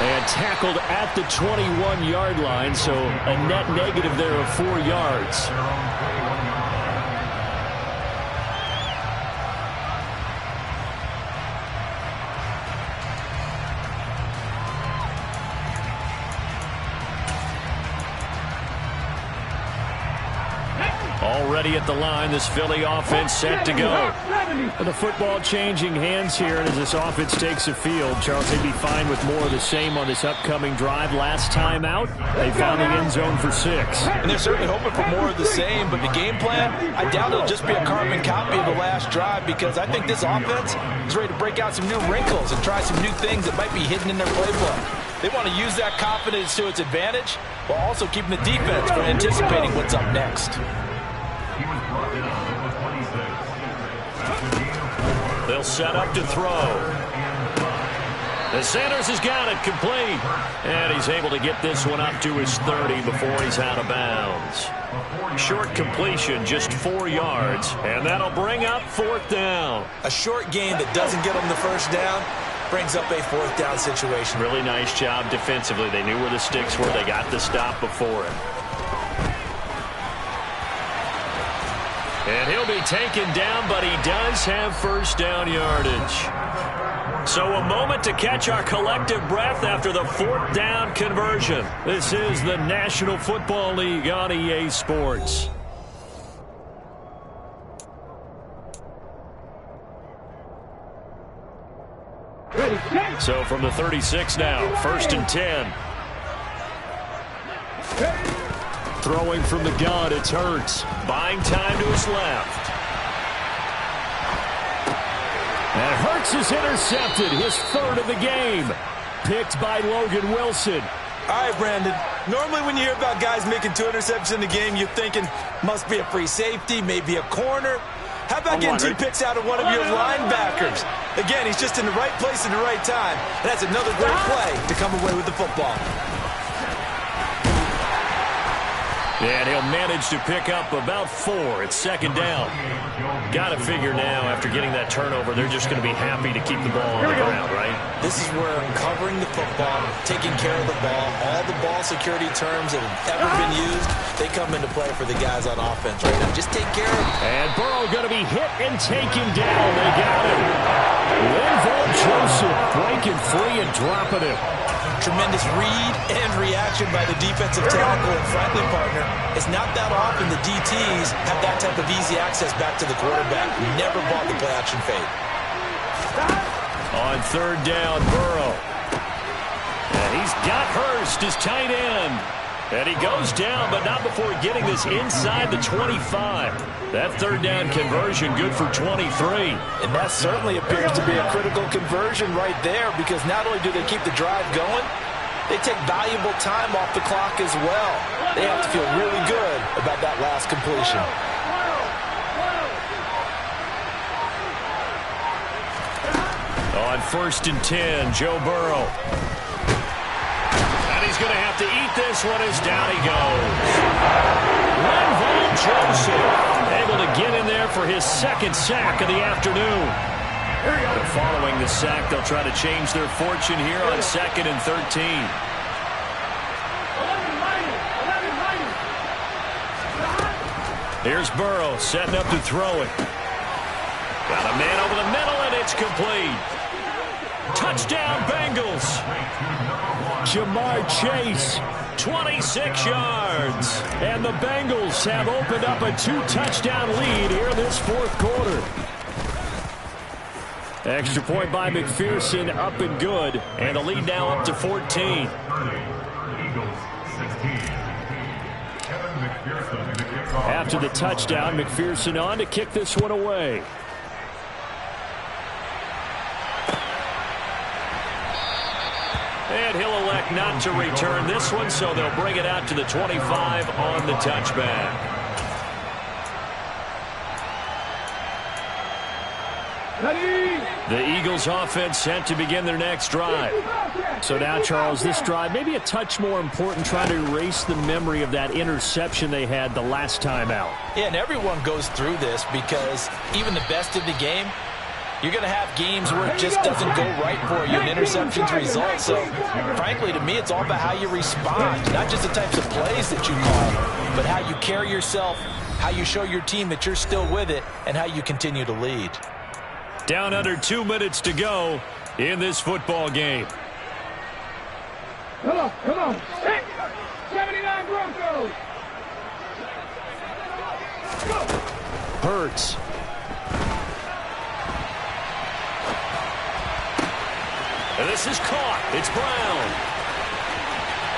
And tackled at the 21-yard line, so a net negative there of 4 yards. ready at the line. This Philly offense set to go. And the football changing hands here, and as this offense takes the field, Charles, they'd be fine with more of the same on this upcoming drive. Last time out, they found the end zone for 6. And they're certainly hoping for more of the same, but the game plan, I doubt it'll just be a carbon copy of the last drive, because I think this offense is ready to break out some new wrinkles and try some new things that might be hidden in their playbook. They want to use that confidence to its advantage while also keeping the defense from anticipating what's up next. They'll set up to throw. The Sanders has got it complete. And he's able to get this one up to his 30 before he's out of bounds. Short completion, just 4 yards. And that'll bring up 4th down. A short game that doesn't get them the first down brings up a 4th down situation. Really nice job defensively. They knew where the sticks were. They got the stop before it. And he'll be taken down, but he does have first down yardage. So a moment to catch our collective breath after the 4th down conversion. This is the National Football League on EA Sports. So from the 36 now, 1st and 10. Throwing from the gun, it's Hurts. Buying time to his left. And Hurts is intercepted, his 3rd of the game. Picked by Logan Wilson. All right, Brandon. Normally when you hear about guys making 2 interceptions in the game, you're thinking must be a free safety, maybe a corner. How about getting 2 picks out of one of your linebackers? Again, he's just in the right place at the right time. And that's another great play to come away with the football. And he'll manage to pick up about 4. It's 2nd down. Got to figure now, after getting that turnover, they're just going to be happy to keep the ball on the ground, right? This is where covering the football, taking care of the ball, all the ball security terms that have ever been used, they come into play for the guys on offense right now. Just take care of them. And Burrow going to be hit and taken down. They got him. Linval Joseph breaking free and dropping him. Tremendous read and reaction by the defensive tackle and friendly partner. It's not that often the DTs have that type of easy access back to the quarterback. Never bought the play action fade. On 3rd down, Burrow. And he's got Hurst, his tight end. And he goes down, but not before getting this inside the 25. That 3rd down conversion good for 23. And that certainly appears to be a critical conversion right there, because not only do they keep the drive going, they take valuable time off the clock as well. They have to feel really good about that last completion. On 1st and 10, Joe Burrow. And he's going to have to eat this one as down he goes. Linval Joseph able to get in there for his 2nd sack of the afternoon. But following the sack, they'll try to change their fortune here on 2nd and 13. Here's Burrow setting up to throw it. Got a man over the middle, and it's complete. Touchdown, Bengals. Jamar Chase, 26 yards. And the Bengals have opened up a 2-touchdown lead here in this 4th quarter. Extra point by McPherson, up and good. And the lead now up to 14. After the touchdown, McPherson on to kick this one away. And he'll elect not to return this one, so they'll bring it out to the 25 on the touchback. The Eagles offense set to begin their next drive. So now, Charles, this drive maybe a touch more important, trying to erase the memory of that interception they had the last time out. Yeah, and everyone goes through this, because even the best of the game, you're going to have games where it just doesn't go right for you, and interceptions result. So, frankly, to me, it's all about how you respond, not just the types of plays that you call, but how you carry yourself, how you show your team that you're still with it, and how you continue to lead. Down under 2 minutes to go in this football game. Come on. Hey, 79 Broncos. Go. hurts. And this is caught. It's Brown.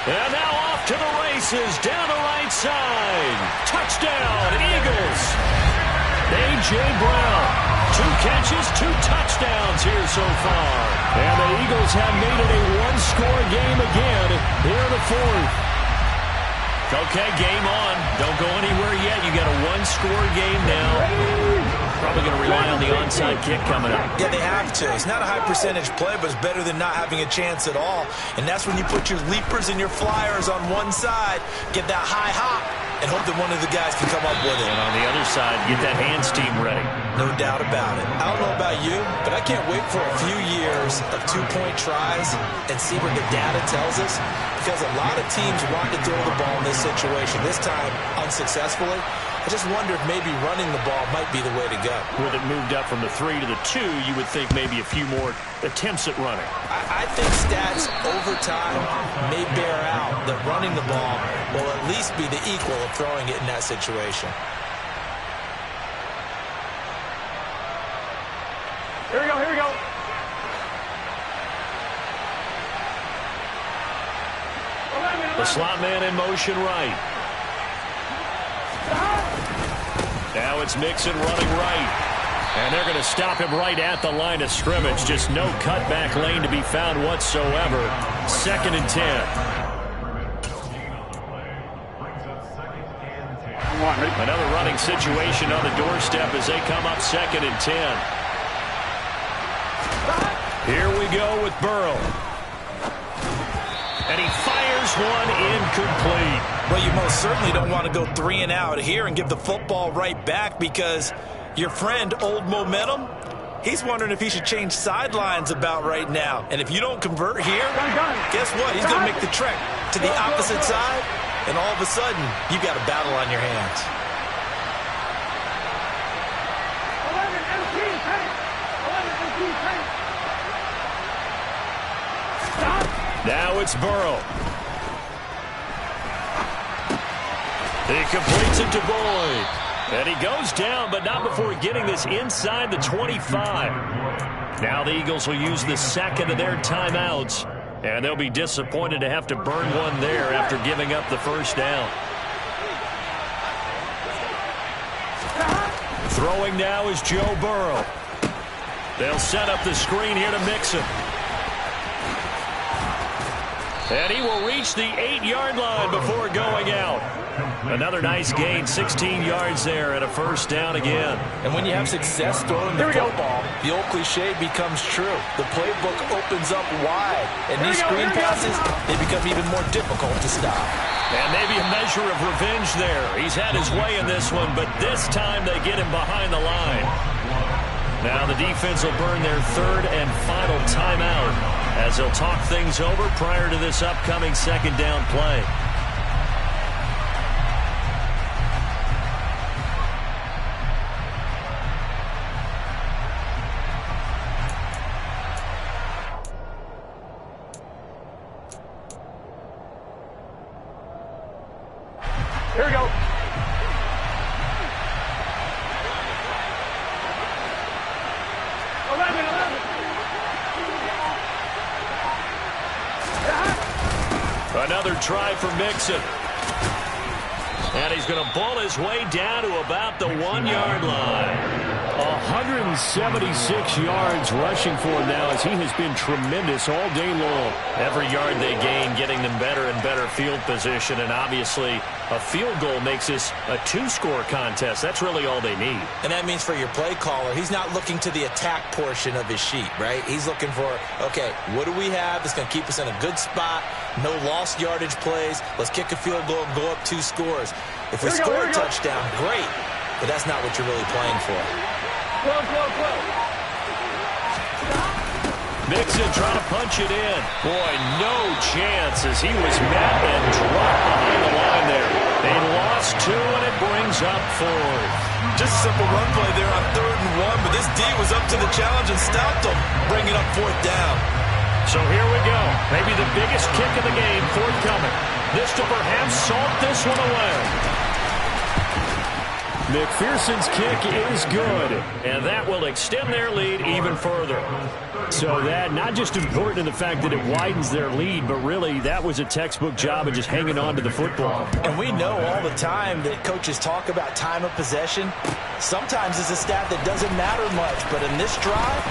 And now off to the races, down the right side. Touchdown, Eagles. A.J. Brown, 2 catches, 2 touchdowns here so far. And the Eagles have made it a one-score game again here in the 4th. Okay, game on. Don't go anywhere yet. You got a one-score game now. Probably going to rely on the onside kick coming up. Yeah, they have to. It's not a high-percentage play, but it's better than not having a chance at all. And that's when you put your leapers and your flyers on one side, get that high hop, and hope that one of the guys can come up with it. And on the other side, get that hands team ready. No doubt about it. I don't know about you, but I can't wait for a few years of 2-point tries and see what the data tells us, because a lot of teams want to throw the ball in this situation, this time unsuccessfully. I just wonder if maybe running the ball might be the way to go. With it moved up from the 3 to the 2, you would think maybe a few more attempts at running. I think stats over time may bear out that running the ball will at least be the equal of throwing it in that situation. Here we go, here we go. The slot man in motion right. Now it's Mixon running right. And they're going to stop him right at the line of scrimmage. Just no cutback lane to be found whatsoever. 2nd and 10. Another running situation on the doorstep as they come up 2nd and 10. Here we go with Burrow. And he fires one incomplete. Well, you most certainly don't want to go 3 and out here and give the football right back, because your friend, Old Momentum, he's wondering if he should change sidelines about right now. And if you don't convert here, guess what? He's going to make the trek to the opposite side, and all of a sudden, you've got a battle on your hands. 11 empty, Now it's Burrow. He completes it to Boyd. And he goes down, but not before getting this inside the 25. Now the Eagles will use the 2nd of their timeouts. And they'll be disappointed to have to burn one there after giving up the first down. Throwing now is Joe Burrow. They'll set up the screen here to Mixon. And he will reach the 8-yard line before going out. Another nice gain, 16 yards there, and a first down again. And when you have success throwing the football, the old cliche becomes true. The playbook opens up wide, and these screen passes, they become even more difficult to stop. And maybe a measure of revenge there. He's had his way in this one, but this time they get him behind the line. Now the defense will burn their 3rd and final timeout as they'll talk things over prior to this upcoming 2nd down play. Here we go. Another try for Mixon. And he's going to ball his way down to about the 1-yard line. 176 yards rushing for him now, as he has been tremendous all day long. Every yard they gain, getting them better and better field position. And obviously, a field goal makes this a 2-score contest. That's really all they need. And that means for your play caller, he's not looking to the attack portion of his sheet, right? He's looking for, okay, what do we have that's going to keep us in a good spot? No lost yardage plays. Let's kick a field goal and go up 2 scores. If we score a touchdown, great. But that's not what you're really playing for. Mixon trying to punch it in. Boy, no chance as he was met and dropped behind the line there. They lost 2, and it brings up 4th. Just a simple run play there on 3rd and 1, but this D was up to the challenge and stopped them, bringing up 4th down. So here we go. Maybe the biggest kick of the game forthcoming. This to perhaps salt this one away. McPherson's kick is good, and that will extend their lead even further. So that not just important in the fact that it widens their lead, but really that was a textbook job of just hanging on to the football. And we know all the time that coaches talk about time of possession. Sometimes it's a stat that doesn't matter much, but in this drive,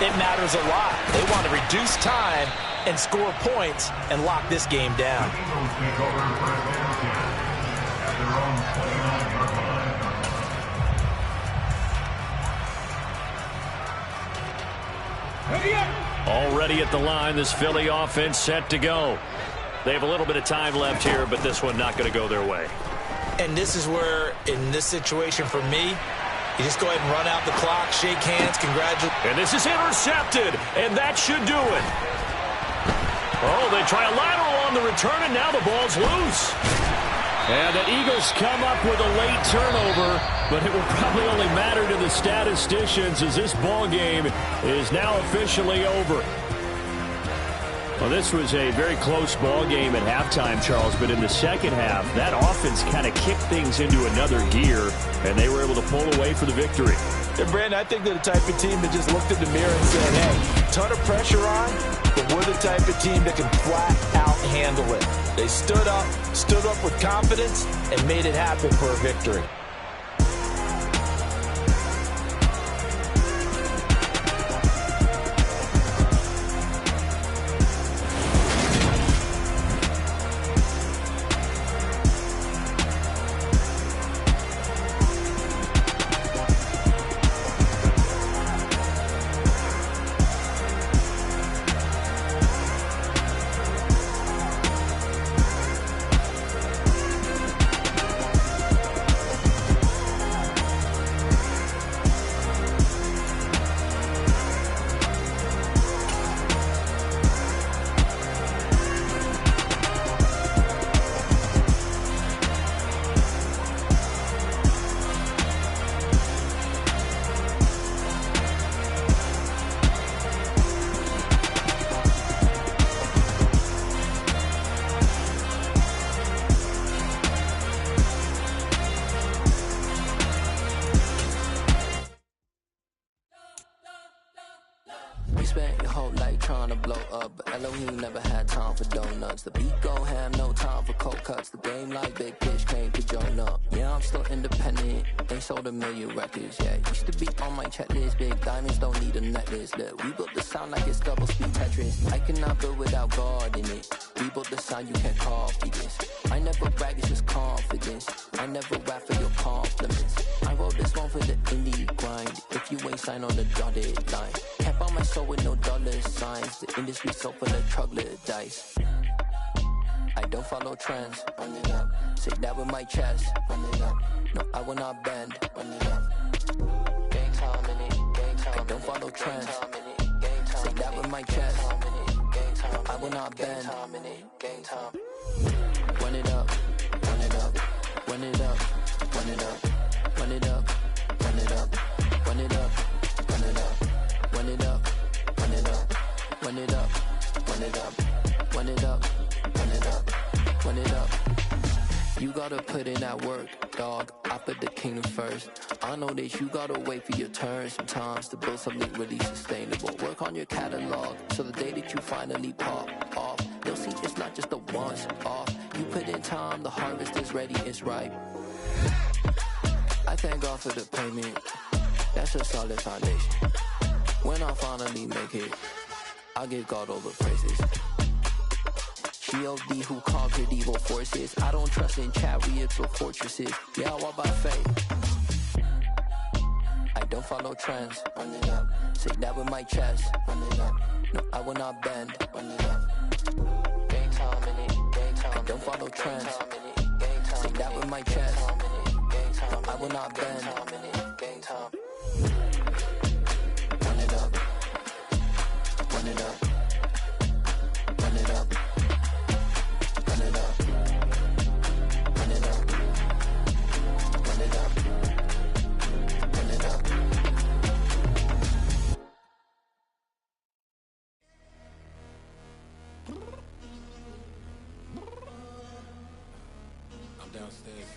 it matters a lot. They want to reduce time and score points and lock this game down. Already at the line, this Philly offense set to go. They have a little bit of time left here, but this one not going to go their way. And this is where, in this situation for me, you just go ahead and run out the clock, shake hands, congratulate. And this is intercepted, and that should do it. Oh, they try a lateral on the return, and now the ball's loose. And the Eagles come up with a late turnover, but it will probably only matter to the statisticians as this ball game is now officially over. Well, this was a very close ball game at halftime, Charles, but in the second half, that offense kind of kicked things into another gear, and they were able to pull away for the victory. And Brandon, I think they're the type of team that just looked in the mirror and said, hey, ton of pressure on, but we're the type of team that can flat out handle it. They stood up with confidence, and made it happen for a victory. Spent your whole life trying to blow up, but Elohim never had time for donuts. The beat go ham, no time for cold cuts. The game like Big Pitch came to join up. Yeah, I'm still independent. They sold 1 million records. Yeah, used to be on my checklist. Big diamonds don't need a necklace. Look, we built the sound like it's double speed Tetris. I cannot build without God in it. We built the sound, you can't copy this. I never brag, it's just confidence. I never rap for your compliments. I wrote this one for the indie grind. If you ain't signed on the dotted line, can't buy my soul with no dollar signs. The industry so full of troglodytes. I don't follow trends. Run it up. Say that with my chest. Run it up. No, I will not bend. Run it up. Gang time in it. Gang time. I don't follow trends. Say that with my chest. No, I will not bend. Gang time. Run it up. Run it up. Run it up. Run it up. Run it up. Run it up. Run it up. Run it up. Run it up. Run it up. Run it up. Run it up. Run it up. Run it up. Run it up. You gotta put in that work, dog. I put the kingdom first. I know that you gotta wait for your turn sometimes to build something really sustainable. Work on your catalog, so the day that you finally pop off, you'll see it's not just a once off. You put in time, the harvest is ready, it's ripe. I thank God for the payment. That's a solid foundation. When I finally make it, I'll give God all the praises. G.O.D. who conquered evil forces. I don't trust in chariots or fortresses. Yeah, I walk by faith. I don't follow trends. Run it up. Say that with my chest. Run it up. No, I will not bend. Run it up. Gang time in it. Gang time. I don't follow trends. Say that with my chest. No, I will not bend. Gang time. Run it up. Run it up. Run it up. Run it up. Run it up. Run it up. Run it up. I'm downstairs.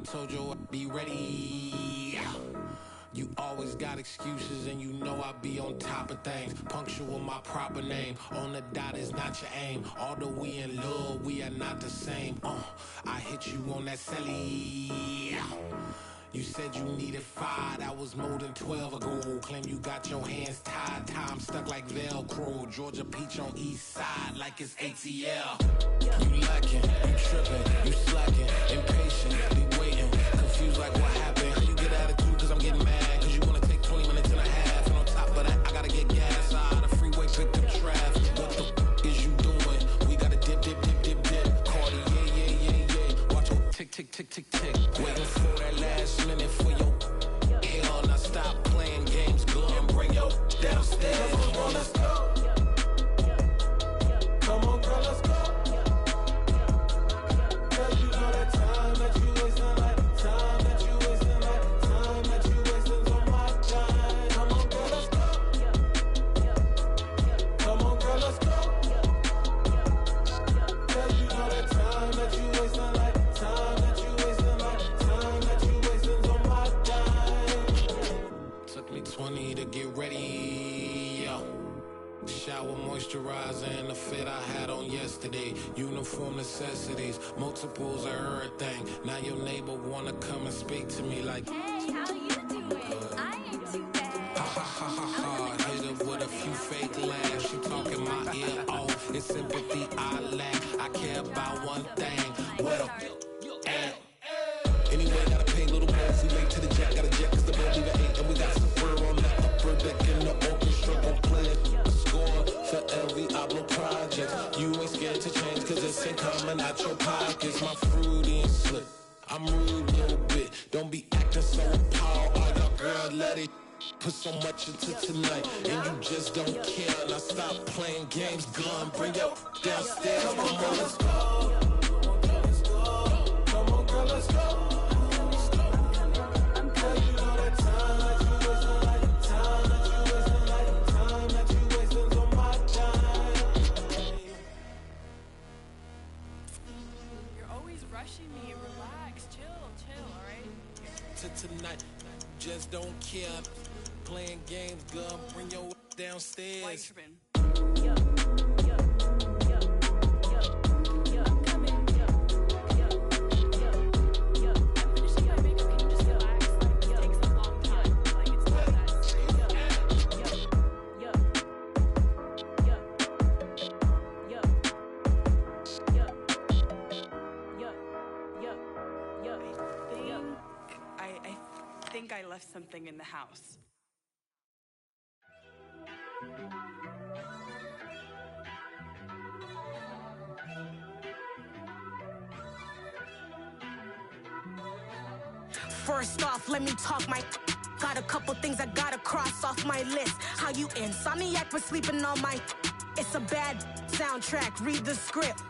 told you I'd be ready. You always got excuses and you know I be on top of things. Punctual my proper name. On the dot is not your aim. Although we in love, we are not the same. I hit you on that celly. You said you needed 5, that was more than 12 ago. Claim you got your hands tied, time stuck like Velcro. Georgia Peach on east side like it's ATL. You lacking, you tripping, you slacking, impatient, be waiting, confused like what happened. How you get attitude cause I'm getting mad, cause you wanna take 20 minutes and a half. And on top of that, I gotta get gas out of the freeway, pick up traffic. What the is you doing? We gotta dip, dip, dip, dip, dip. Cardi, yeah. Watch your tick, tick, tick, tick, tick. Waiting for that last minute for your hell. Now stop playing games, go and bring your downstairs. Come on, let's go. Come on, girl, let's go. Cause you know that time that you wasting, like time that you wasting, like time that you wasting on my time. Come on, girl, let's go. Come on, girl, let's go. Cause you know that time that you wasting, like time that you wasting, like time that you wasting on my time. Took me 20 to get ready, yo. Shower, moisturizer, and the fit I had on yesterday. Uniform necessities, multiples of everything. Now your neighbor wanna come and speak to me like, hey, how you doing? I ain't too bad. Ha ha ha ha ha. Hit her with a few fake laughs. She talking my ear off. It's sympathy I lack. I care about one thing. Well, and anyway, gotta pay a little more. If we late to the jet, gotta jet cause the boat leave at 8. And we got some fur on the upper deck in the orchestra. Gon' play a score for every Oblo project. You ain't scared to change cause this ain't coming out your pockets. My fruity and slick. I'm rude a little bit. Don't be acting so appalled. All y'all girl, let it put so much into tonight. And you just don't care. Now stop playing games. Gun, bring your downstairs. Come on, girl, let's go. Come on, girl, let's go. Tonight, just don't care. Playing games, gun, bring your downstairs. I left something in the house. First off, let me talk my... Got a couple things I gotta cross off my list. How you insomniac for sleeping on my... It's a bad soundtrack, read the script.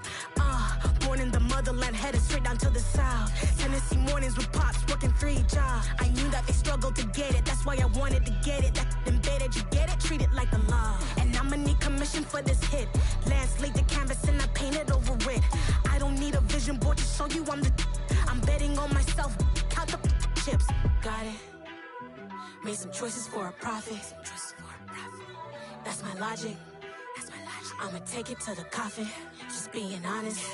Born in the motherland, headed straight down to the south. Tennessee mornings with pops, working 3 jobs. I knew that they struggled to get it, that's why I wanted to get it. That embedded, you get it, treat it like a law. And I'ma need commission for this hit. Lance laid the canvas and I painted over it. I don't need a vision board to show you I'm the... I'm betting on myself, count the chips. Got it. Made some choices for a profit. That's my logic. I'ma take it to the coffin, just being honest.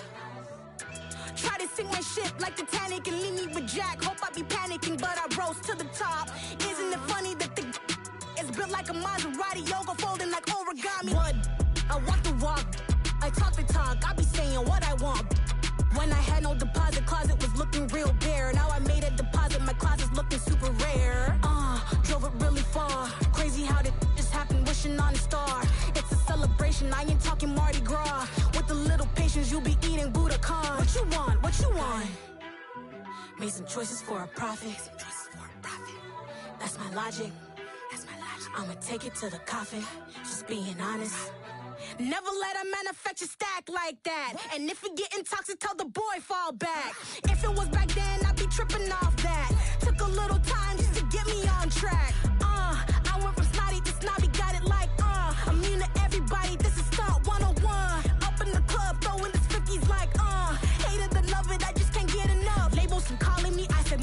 Try to sink my ship like Titanic and leave me with Jack. Hope I be panicking, but I rose to the top. Isn't it funny that the is built like a Maserati, yoga folding like origami? What? I walk the walk, I talk the talk, I be saying what I want. When I had no deposit, closet was looking real bare. Now I made a deposit, my closet's looking super rare. Drove it really far. Crazy how did this happen, wishing on a star. It's a celebration, I ain't talking Mardi Gras. With a little patience, you'll be eating Budokan. What you want? What you want? Made some choices for a profit. That's my logic. I'ma take it to the coffin, just being honest. Never let a manufacture stack like that. And if you getting toxic, tell the boy fall back. If it was back then, I'd be tripping off that. Took a little time just to get me on track. I went from snotty to snobby, got it like I'm immune to everybody, this is stunt 101. Up in the club, throwing the 50s like hated to love it, I just can't get enough. Labels and calling me, I said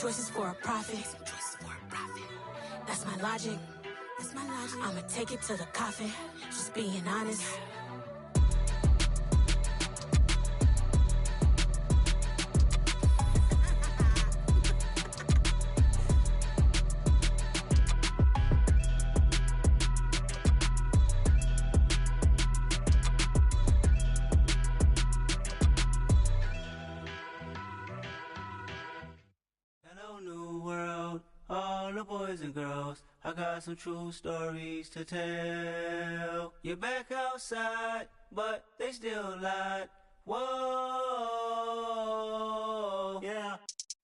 choices for a profit. That's my logic. I'ma take it to the coffin. Just being honest. Boys and girls, I got some true stories to tell. You're back outside, but they still lied. Whoa, yeah.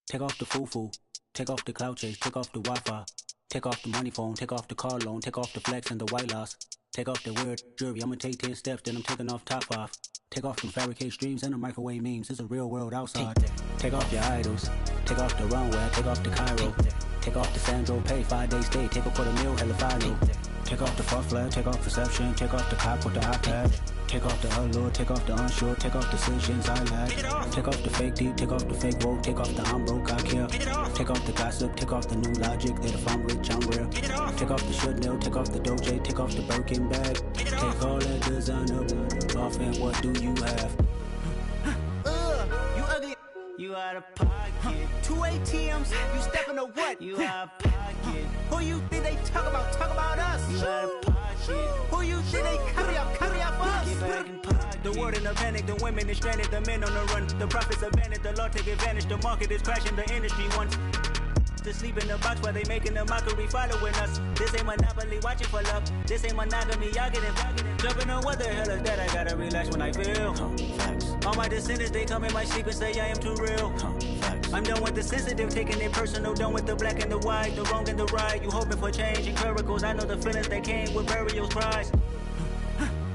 Take off the foo-foo, take off the cloud chase, take off the Wi-Fi, take off the money phone, take off the car loan, take off the flex and the white loss, take off the weird jewelry. I'ma take 10 steps, then I'm taking off top 5. Take off them fabricated streams and the microwave memes. It's a real world outside. Take off your idols, take off the runway, take off the Cairo. Take off the Sandro pay, 5-day stay, take a $250,000, hella final. Take off the far flag, take off perception, take off the cop with the iPad. Take off the allure, take off the unsure, take off decisions I lack. Take off the fake deep, take off the fake woke, take off the I'm broke, I care. Take off the gossip, take off the new logic that if I'm rich, I'm rare. Take off the should know, take off the Doge, take off the Birkin bag. Take all that designer off and what do you have? You ugly. You out of pocket. 2 ATMs, you stepping to what? You out of pocket. Who you think they talk about? Talk about us. You out of pocket. Who you think they carry up for us? Get back in pocket. The world in a panic, the women is stranded, the men on the run. The profits abandoned, the law take advantage. The market is crashing, the industry wants to sleep in the box while they making a mockery following us. This ain't monopoly, watching for love. This ain't monogamy, y'all getting jumping on what the hell is that? I gotta relax when I feel. All my descendants, they come in my sleep and say I am too real. I'm done with the sensitive, taking it personal. Done with the black and the white, the wrong and the right. You hoping for change and miracles. I know the feelings that came with burial cries.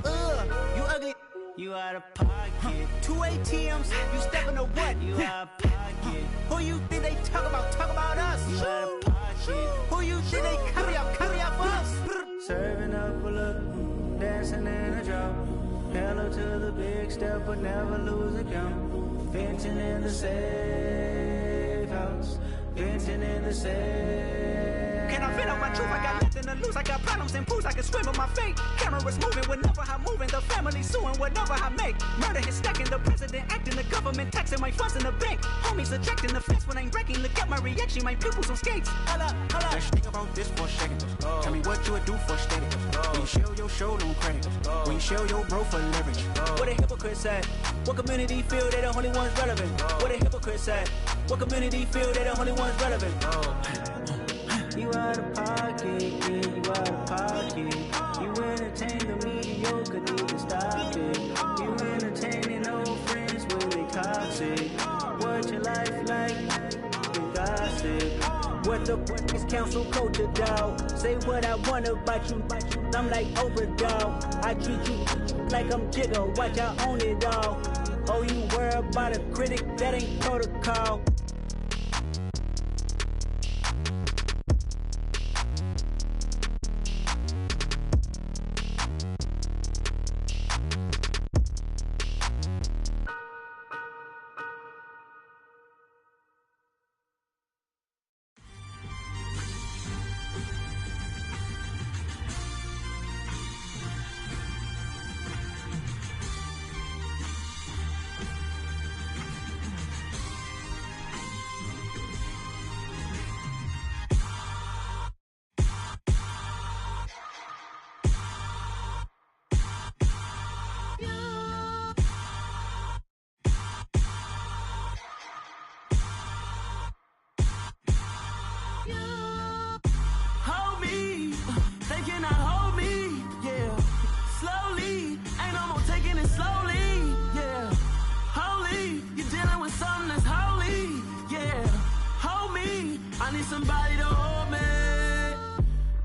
You ugly. You out of pocket. 2 ATMs, you stepping to what? You out of pocket. Who you think they talk about? Talk about us. You out of pocket. Who you think they carry up for us? Serving up a look, dancing in a drop. Hello to the big step, but never lose a count. Venting in the safe house. Venting in the safe. Can I fit out my truth? I got nothing to lose. I got problems and pools. I can swim with my fate. Cameras moving whenever I'm moving. The family suing whatever I make. Murder is stacking. The president acting. The government taxing my funds in the bank. Homies attracting the fence when I'm wrecking. Look at my reaction. My pupils on skates. Holla, holla. Let's think about this for a second. Tell me what you would do for steady. When you show your show, don't credit. When you show your bro for leverage. What a hypocrite said. What community feel they the only ones relevant? What a hypocrite said. What community feel they the only ones relevant? You out of pocket, yeah, you out of pocket. You entertain the mediocre, need to stop it. You entertaining old friends when they toxic. What your life like? You gossip. What the is council culture, dog? Say what I want about you. I'm like Oprah, dog. I treat you like I'm Jigga. Watch I own it all. Oh, you worry about a critic? That ain't protocol.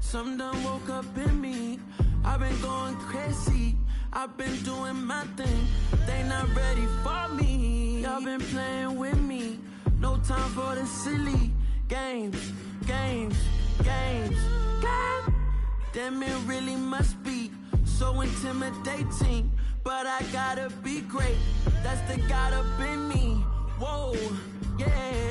Something done woke up in me. I've been going crazy. I've been doing my thing. They not ready for me. Y'all been playing with me. No time for the silly games. God damn, it really must be so intimidating. But I gotta be great. That's the God up in me. Whoa, yeah.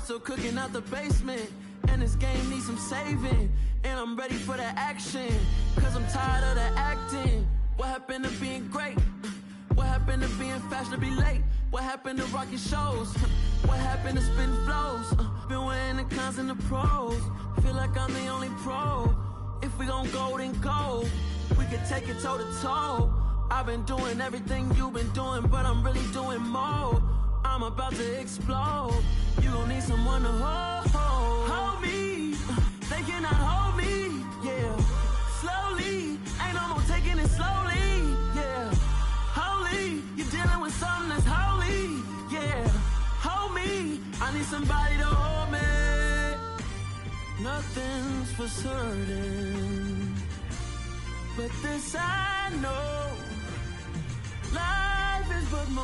still cooking out the basement, and this game needs some saving. And I'm ready for the action, cause I'm tired of the acting. What happened to being great? What happened to being fashionably late? What happened to rocking shows? What happened to spitting flows? Been weighing the cons and the pros. Feel like I'm the only pro. If we gon' go, then go. We can take it toe to toe. I've been doing everything you've been doing, but I'm really doing more. I'm about to explode. You gon' need someone to hold me. They cannot hold me, yeah. Slowly, ain't no more taking it slowly, yeah. Holy, you're dealing with something that's holy, yeah. Hold me, I need somebody to hold me. Nothing's for certain, but this I know.